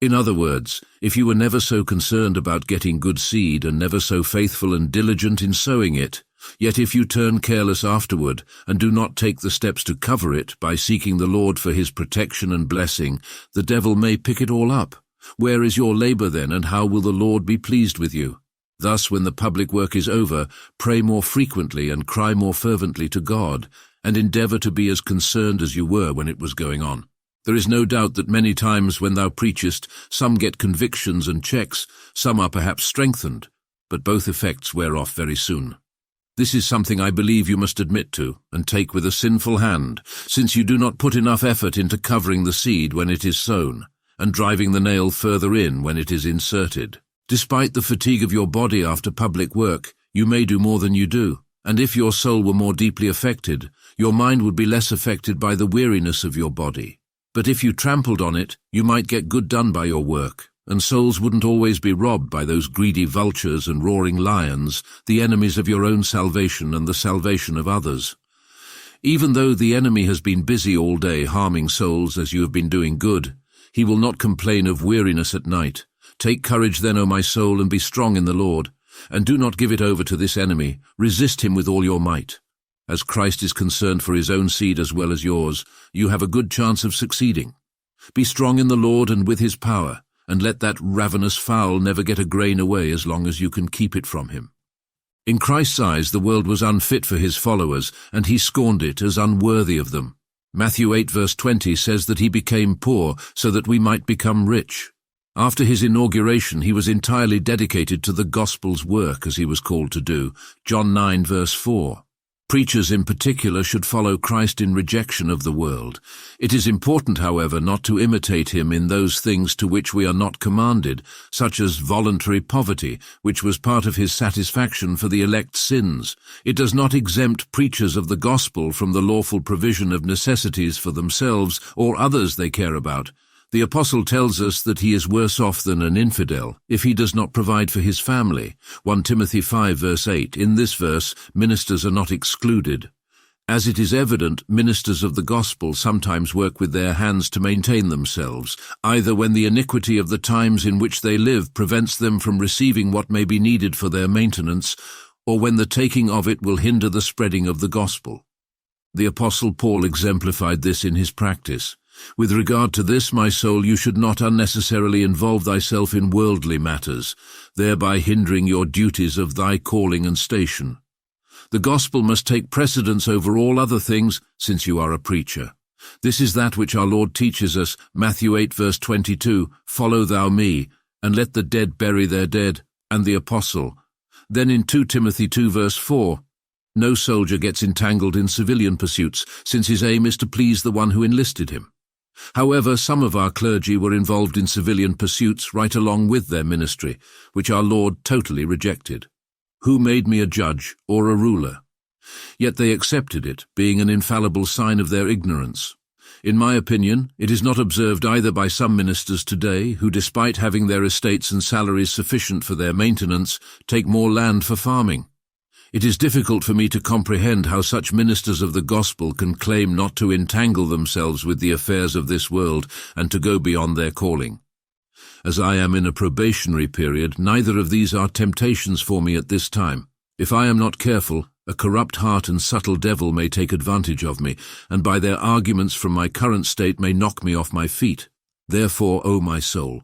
In other words, if you were never so concerned about getting good seed and never so faithful and diligent in sowing it, yet if you turn careless afterward and do not take the steps to cover it by seeking the Lord for his protection and blessing, the devil may pick it all up. Where is your labor then, and how will the Lord be pleased with you? Thus, when the public work is over, pray more frequently and cry more fervently to God, and endeavor to be as concerned as you were when it was going on. There is no doubt that many times when thou preachest, some get convictions and checks, some are perhaps strengthened, but both effects wear off very soon. This is something I believe you must admit to, and take with a sinful hand, since you do not put enough effort into covering the seed when it is sown, and driving the nail further in when it is inserted. Despite the fatigue of your body after public work, you may do more than you do, and if your soul were more deeply affected, your mind would be less affected by the weariness of your body. But if you trampled on it, you might get good done by your work, and souls wouldn't always be robbed by those greedy vultures and roaring lions, the enemies of your own salvation and the salvation of others. Even though the enemy has been busy all day harming souls as you have been doing good, he will not complain of weariness at night. Take courage then, O my soul, and be strong in the Lord, and do not give it over to this enemy. Resist him with all your might. As Christ is concerned for his own seed as well as yours, you have a good chance of succeeding. Be strong in the Lord and with his power, and let that ravenous fowl never get a grain away as long as you can keep it from him. In Christ's eyes the world was unfit for his followers, and he scorned it as unworthy of them. Matthew 8 verse 20 says that he became poor so that we might become rich. After his inauguration he was entirely dedicated to the gospel's work as he was called to do. John 9 verse 4. Preachers in particular should follow Christ in rejection of the world. It is important, however, not to imitate him in those things to which we are not commanded, such as voluntary poverty, which was part of his satisfaction for the elect's sins. It does not exempt preachers of the gospel from the lawful provision of necessities for themselves or others they care about. The apostle tells us that he is worse off than an infidel if he does not provide for his family. 1 Timothy 5 verse 8. In this verse, ministers are not excluded. As it is evident, ministers of the gospel sometimes work with their hands to maintain themselves, either when the iniquity of the times in which they live prevents them from receiving what may be needed for their maintenance, or when the taking of it will hinder the spreading of the gospel. The apostle Paul exemplified this in his practice. With regard to this, my soul, you should not unnecessarily involve thyself in worldly matters, thereby hindering your duties of thy calling and station. The gospel must take precedence over all other things, since you are a preacher. This is that which our Lord teaches us, Matthew 8 verse 22, follow thou me, and let the dead bury their dead, and the apostle. Then in 2 Timothy 2 verse 4, no soldier gets entangled in civilian pursuits, since his aim is to please the one who enlisted him. However, some of our clergy were involved in civilian pursuits right along with their ministry, which our Lord totally rejected. Who made me a judge or a ruler? Yet they accepted it, being an infallible sign of their ignorance. In my opinion, it is not observed either by some ministers today, who despite having their estates and salaries sufficient for their maintenance, take more land for farming. It is difficult for me to comprehend how such ministers of the gospel can claim not to entangle themselves with the affairs of this world and to go beyond their calling. As I am in a probationary period, neither of these are temptations for me at this time. If I am not careful, a corrupt heart and subtle devil may take advantage of me, and by their arguments from my current state may knock me off my feet. Therefore, O my soul,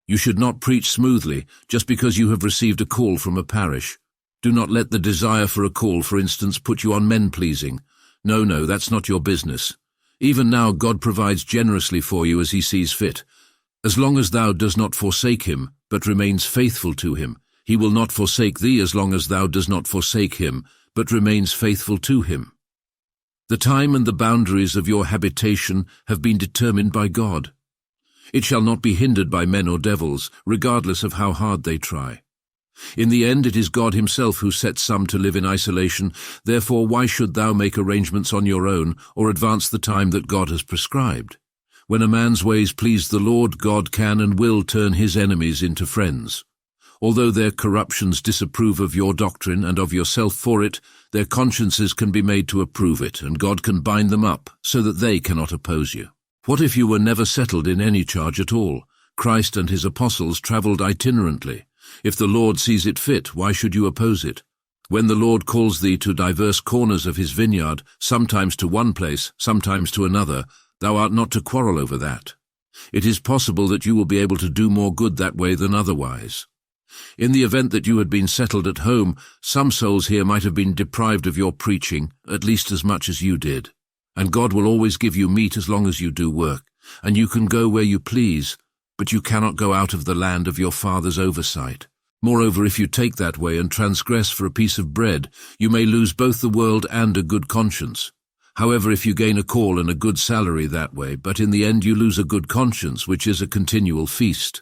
you should not preach smoothly just because you have received a call from a parish. Do not let the desire for a call, for instance, put you on men-pleasing. No, that's not your business. Even now God provides generously for you as he sees fit. As long as thou does not forsake him, but remains faithful to him, he will not forsake thee as long as thou does not forsake him, but remains faithful to him. The time and the boundaries of your habitation have been determined by God. It shall not be hindered by men or devils, regardless of how hard they try. In the end, it is God himself who sets some to live in isolation. Therefore, why should thou make arrangements on your own or advance the time that God has prescribed? When a man's ways please the Lord, God can and will turn his enemies into friends. Although their corruptions disapprove of your doctrine and of yourself for it, their consciences can be made to approve it, and God can bind them up so that they cannot oppose you. What if you were never settled in any charge at all? Christ and his apostles traveled itinerantly. If the Lord sees it fit, why should you oppose it? When the Lord calls thee to diverse corners of his vineyard, sometimes to one place, sometimes to another, thou art not to quarrel over that. It is possible that you will be able to do more good that way than otherwise. In the event that you had been settled at home, some souls here might have been deprived of your preaching, at least as much as you did. And God will always give you meat as long as you do work, and you can go where you please, but you cannot go out of the land of your Father's oversight. Moreover, if you take that way and transgress for a piece of bread, you may lose both the world and a good conscience. However, if you gain a call and a good salary that way, but in the end you lose a good conscience, which is a continual feast.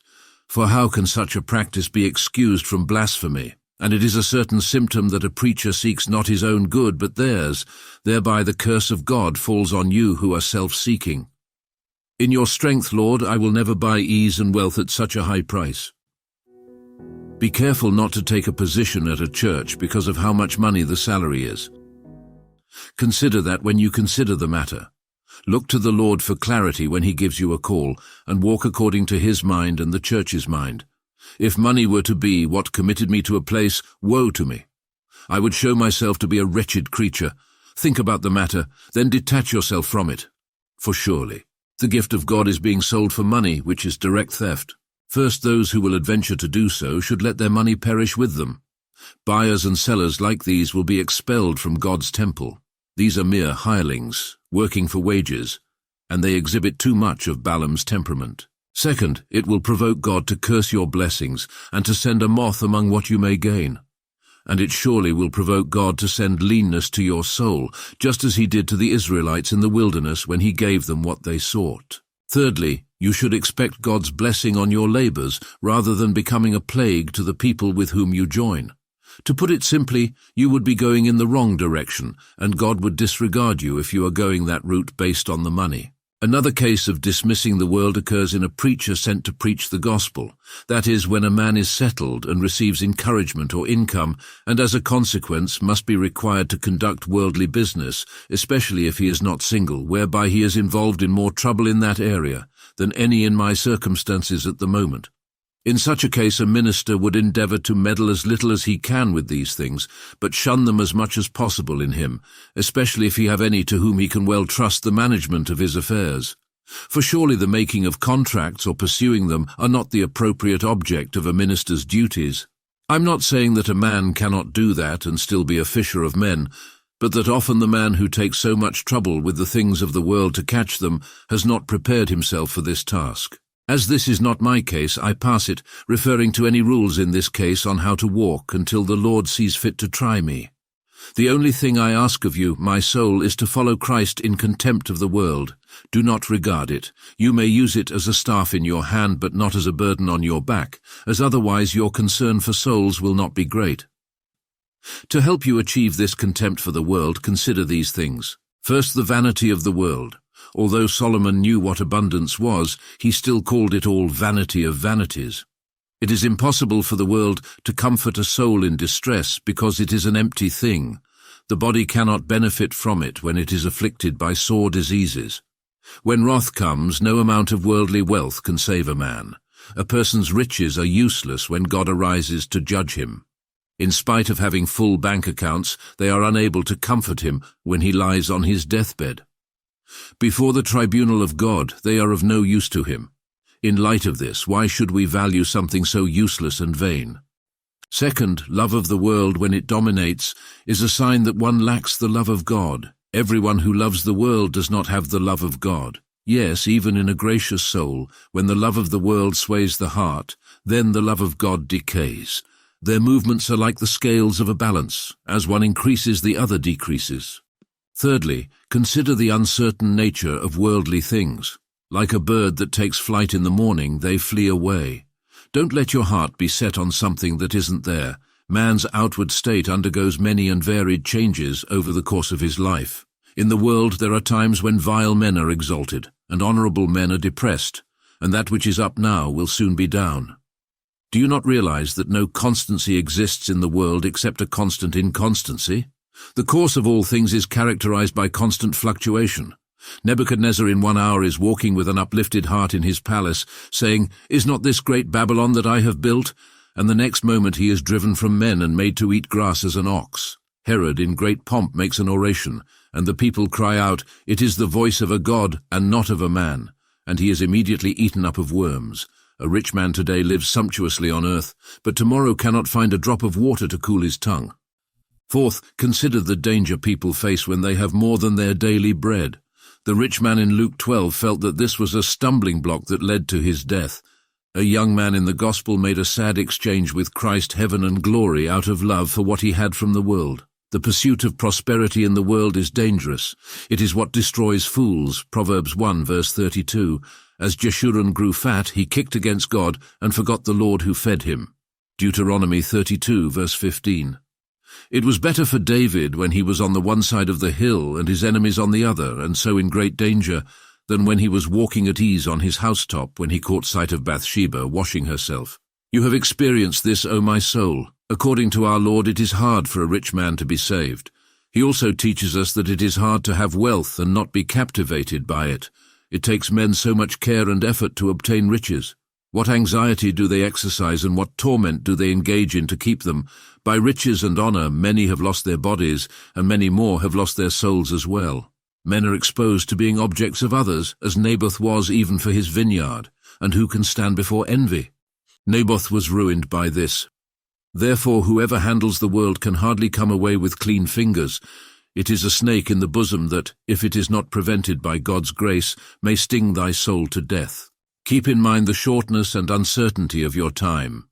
For how can such a practice be excused from blasphemy? And it is a certain symptom that a preacher seeks not his own good, but theirs. Thereby the curse of God falls on you who are self-seeking. In your strength, Lord, I will never buy ease and wealth at such a high price. Be careful not to take a position at a church because of how much money the salary is. Consider that when you consider the matter. Look to the Lord for clarity when he gives you a call, and walk according to his mind and the church's mind. If money were to be what committed me to a place, woe to me. I would show myself to be a wretched creature. Think about the matter, then detach yourself from it. For surely, the gift of God is being sold for money, which is direct theft. First, those who will adventure to do so should let their money perish with them. Buyers and sellers like these will be expelled from God's temple. These are mere hirelings, working for wages, and they exhibit too much of Balaam's temperament. Second, it will provoke God to curse your blessings and to send a moth among what you may gain. And it surely will provoke God to send leanness to your soul, just as he did to the Israelites in the wilderness when he gave them what they sought. Thirdly, you should expect God's blessing on your labors rather than becoming a plague to the people with whom you join. To put it simply, you would be going in the wrong direction, and God would disregard you if you are going that route based on the money. Another case of dismissing the world occurs in a preacher sent to preach the gospel. That is, when a man is settled and receives encouragement or income, and as a consequence must be required to conduct worldly business, especially if he is not single, whereby he is involved in more trouble in that area than any in my circumstances at the moment. In such a case, a minister would endeavor to meddle as little as he can with these things, but shun them as much as possible in him, especially if he have any to whom he can well trust the management of his affairs. For surely the making of contracts or pursuing them are not the appropriate object of a minister's duties. I'm not saying that a man cannot do that and still be a fisher of men, but that often the man who takes so much trouble with the things of the world to catch them has not prepared himself for this task. As this is not my case, I pass it, referring to any rules in this case on how to walk until the Lord sees fit to try me. The only thing I ask of you, my soul, is to follow Christ in contempt of the world. Do not regard it. You may use it as a staff in your hand, but not as a burden on your back, as otherwise your concern for souls will not be great. To help you achieve this contempt for the world, consider these things. First, the vanity of the world. Although Solomon knew what abundance was, he still called it all vanity of vanities. It is impossible for the world to comfort a soul in distress because it is an empty thing. The body cannot benefit from it when it is afflicted by sore diseases. When wrath comes, no amount of worldly wealth can save a man. A person's riches are useless when God arises to judge him. In spite of having full bank accounts, they are unable to comfort him when he lies on his deathbed. Before the tribunal of God, they are of no use to him. In light of this, why should we value something so useless and vain? Second, love of the world when it dominates is a sign that one lacks the love of God. Everyone who loves the world does not have the love of God. Yes, even in a gracious soul, when the love of the world sways the heart, then the love of God decays. Their movements are like the scales of a balance. As one increases, the other decreases. Thirdly, consider the uncertain nature of worldly things. Like a bird that takes flight in the morning, they flee away. Don't let your heart be set on something that isn't there. Man's outward state undergoes many and varied changes over the course of his life. In the world there are times when vile men are exalted, and honorable men are depressed, and that which is up now will soon be down. Do you not realize that no constancy exists in the world except a constant inconstancy? The course of all things is characterized by constant fluctuation. Nebuchadnezzar in 1 hour is walking with an uplifted heart in his palace, saying, "Is not this great Babylon that I have built?" And the next moment he is driven from men and made to eat grass as an ox. Herod in great pomp makes an oration, and the people cry out, "It is the voice of a god and not of a man," and he is immediately eaten up of worms. A rich man today lives sumptuously on earth, but tomorrow cannot find a drop of water to cool his tongue. Fourth, consider the danger people face when they have more than their daily bread. The rich man in Luke 12 felt that this was a stumbling block that led to his death. A young man in the gospel made a sad exchange with Christ, heaven and glory, out of love for what he had from the world. The pursuit of prosperity in the world is dangerous. It is what destroys fools, Proverbs 1 verse 32. As Jeshurun grew fat, he kicked against God and forgot the Lord who fed him. Deuteronomy 32 verse 15. It was better for David when he was on the one side of the hill and his enemies on the other, and so in great danger, than when he was walking at ease on his housetop when he caught sight of Bathsheba washing herself. You have experienced this, O my soul. According to our Lord, it is hard for a rich man to be saved. He also teaches us that it is hard to have wealth and not be captivated by it. It takes men so much care and effort to obtain riches. What anxiety do they exercise and what torment do they engage in to keep them? By riches and honor many have lost their bodies, and many more have lost their souls as well. Men are exposed to being objects of others, as Naboth was even for his vineyard, and who can stand before envy? Naboth was ruined by this. Therefore whoever handles the world can hardly come away with clean fingers. It is a snake in the bosom that, if it is not prevented by God's grace, may sting thy soul to death. Keep in mind the shortness and uncertainty of your time.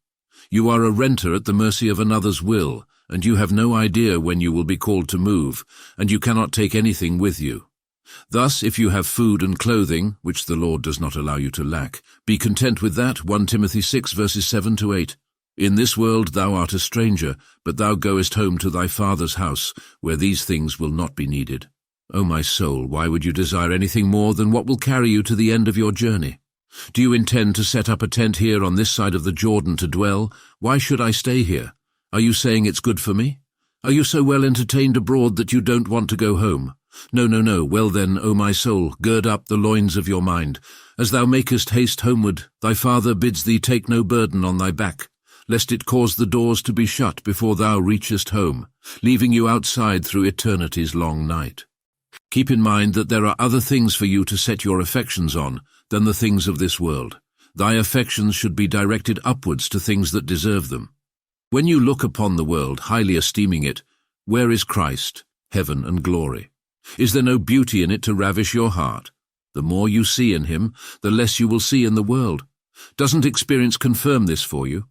You are a renter at the mercy of another's will, and you have no idea when you will be called to move, and you cannot take anything with you. Thus, if you have food and clothing, which the Lord does not allow you to lack, be content with that. 1 Timothy 6 verses 7 to 8. In this world thou art a stranger, but thou goest home to thy father's house, where these things will not be needed. O my soul, why would you desire anything more than what will carry you to the end of your journey? Do you intend to set up a tent here on this side of the Jordan to dwell? Why should I stay here? Are you saying it's good for me? Are you so well entertained abroad that you don't want to go home? No, no, no. Well then, O my soul, gird up the loins of your mind. As thou makest haste homeward, thy father bids thee take no burden on thy back, lest it cause the doors to be shut before thou reachest home, leaving you outside through eternity's long night. Keep in mind that there are other things for you to set your affections on than the things of this world. Thy affections should be directed upwards to things that deserve them. When you look upon the world, highly esteeming it, where is Christ, heaven and glory? Is there no beauty in it to ravish your heart? The more you see in him, the less you will see in the world. Doesn't experience confirm this for you?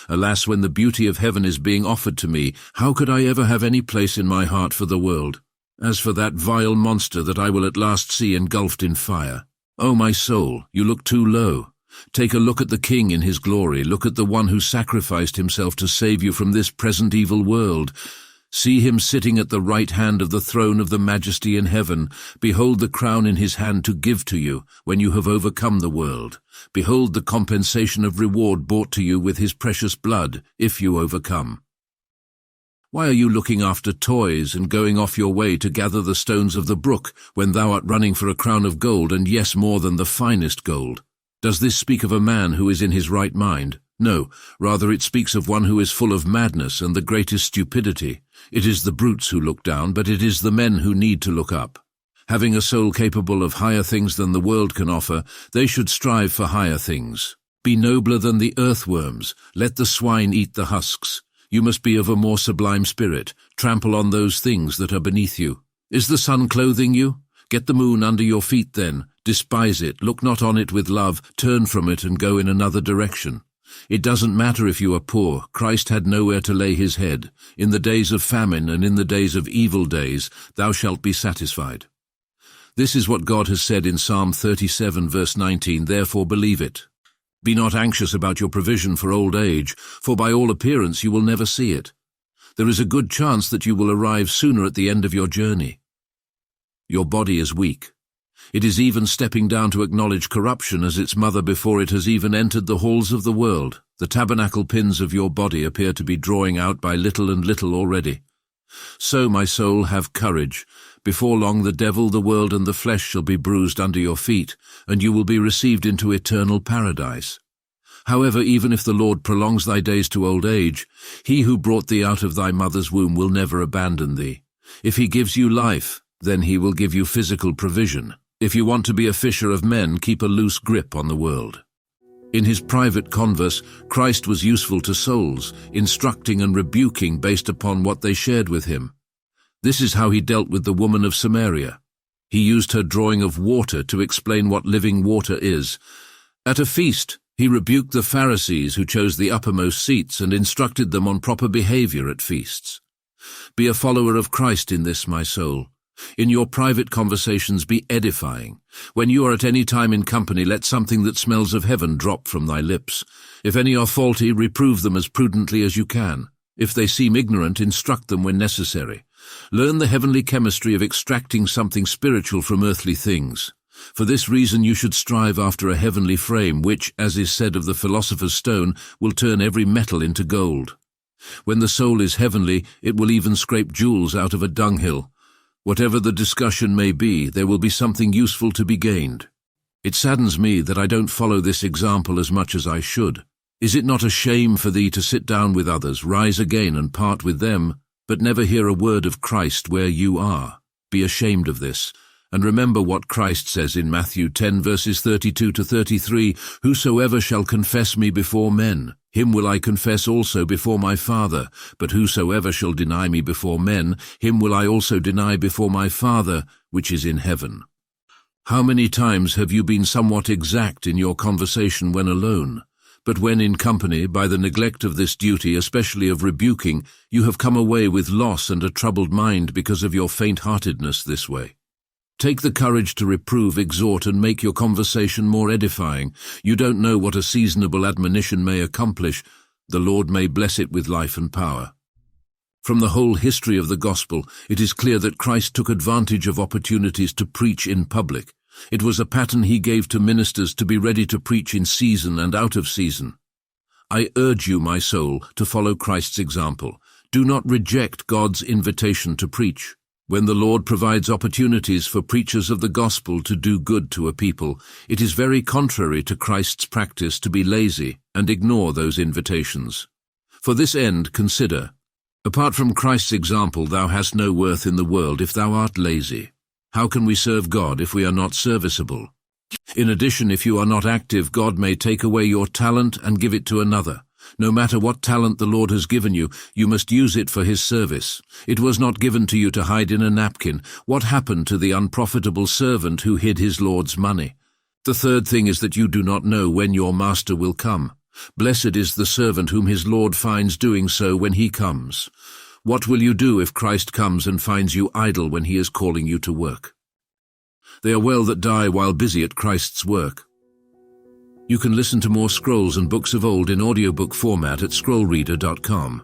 Alas, when the beauty of heaven is being offered to me, how could I ever have any place in my heart for the world? As for that vile monster that I will at last see engulfed in fire, O my soul, you look too low. Take a look at the King in his glory. Look at the one who sacrificed himself to save you from this present evil world. See him sitting at the right hand of the throne of the majesty in heaven. Behold the crown in his hand to give to you when you have overcome the world. Behold the compensation of reward bought to you with his precious blood, if you overcome. Why are you looking after toys and going off your way to gather the stones of the brook when thou art running for a crown of gold, and yes, more than the finest gold? Does this speak of a man who is in his right mind? No, rather it speaks of one who is full of madness and the greatest stupidity. It is the brutes who look down, but it is the men who need to look up. Having a soul capable of higher things than the world can offer, they should strive for higher things. Be nobler than the earthworms. Let the swine eat the husks. You must be of a more sublime spirit. Trample on those things that are beneath you. Is the sun clothing you? Get the moon under your feet then. Despise it. Look not on it with love. Turn from it and go in another direction. It doesn't matter if you are poor. Christ had nowhere to lay his head. In the days of famine and in the days of evil days, thou shalt be satisfied. This is what God has said in Psalm 37 verse 19, therefore believe it. Be not anxious about your provision for old age, for by all appearance you will never see it. There is a good chance that you will arrive sooner at the end of your journey. Your body is weak. It is even stepping down to acknowledge corruption as its mother before it has even entered the halls of the world. The tabernacle pins of your body appear to be drawing out by little and little already. So, my soul, have courage. Before long the devil, the world, and the flesh shall be bruised under your feet, and you will be received into eternal paradise. However, even if the Lord prolongs thy days to old age, he who brought thee out of thy mother's womb will never abandon thee. If he gives you life, then he will give you physical provision. If you want to be a fisher of men, keep a loose grip on the world. In his private converse, Christ was useful to souls, instructing and rebuking based upon what they shared with him. This is how he dealt with the woman of Samaria. He used her drawing of water to explain what living water is. At a feast, he rebuked the Pharisees who chose the uppermost seats and instructed them on proper behavior at feasts. Be a follower of Christ in this, my soul. In your private conversations be edifying. When you are at any time in company, let something that smells of heaven drop from thy lips. If any are faulty, reprove them as prudently as you can. If they seem ignorant, instruct them when necessary. Learn the heavenly chemistry of extracting something spiritual from earthly things. For this reason you should strive after a heavenly frame which, as is said of the philosopher's stone, will turn every metal into gold. When the soul is heavenly, it will even scrape jewels out of a dunghill. Whatever the discussion may be, there will be something useful to be gained. It saddens me that I don't follow this example as much as I should. Is it not a shame for thee to sit down with others, rise again and part with them, but never hear a word of Christ where you are? Be ashamed of this, and remember what Christ says in Matthew 10 verses 32 to 33, Whosoever shall confess me before men, him will I confess also before my Father, but whosoever shall deny me before men, him will I also deny before my Father, which is in heaven. How many times have you been somewhat exact in your conversation when alone? But when in company, by the neglect of this duty, especially of rebuking, you have come away with loss and a troubled mind because of your faint-heartedness this way. Take the courage to reprove, exhort, and make your conversation more edifying. You don't know what a seasonable admonition may accomplish. The Lord may bless it with life and power. From the whole history of the gospel, it is clear that Christ took advantage of opportunities to preach in public. It was a pattern he gave to ministers to be ready to preach in season and out of season. I urge you, my soul, to follow Christ's example. Do not reject God's invitation to preach. When the Lord provides opportunities for preachers of the gospel to do good to a people, it is very contrary to Christ's practice to be lazy and ignore those invitations. For this end, consider, apart from Christ's example, thou hast no worth in the world if thou art lazy. How can we serve God if we are not serviceable? In addition, if you are not active, God may take away your talent and give it to another. No matter what talent the Lord has given you, you must use it for his service. It was not given to you to hide in a napkin. What happened to the unprofitable servant who hid his Lord's money? The third thing is that you do not know when your master will come. Blessed is the servant whom his Lord finds doing so when he comes. What will you do if Christ comes and finds you idle when he is calling you to work? They are well that die while busy at Christ's work. You can listen to more scrolls and books of old in audiobook format at scrollreader.com.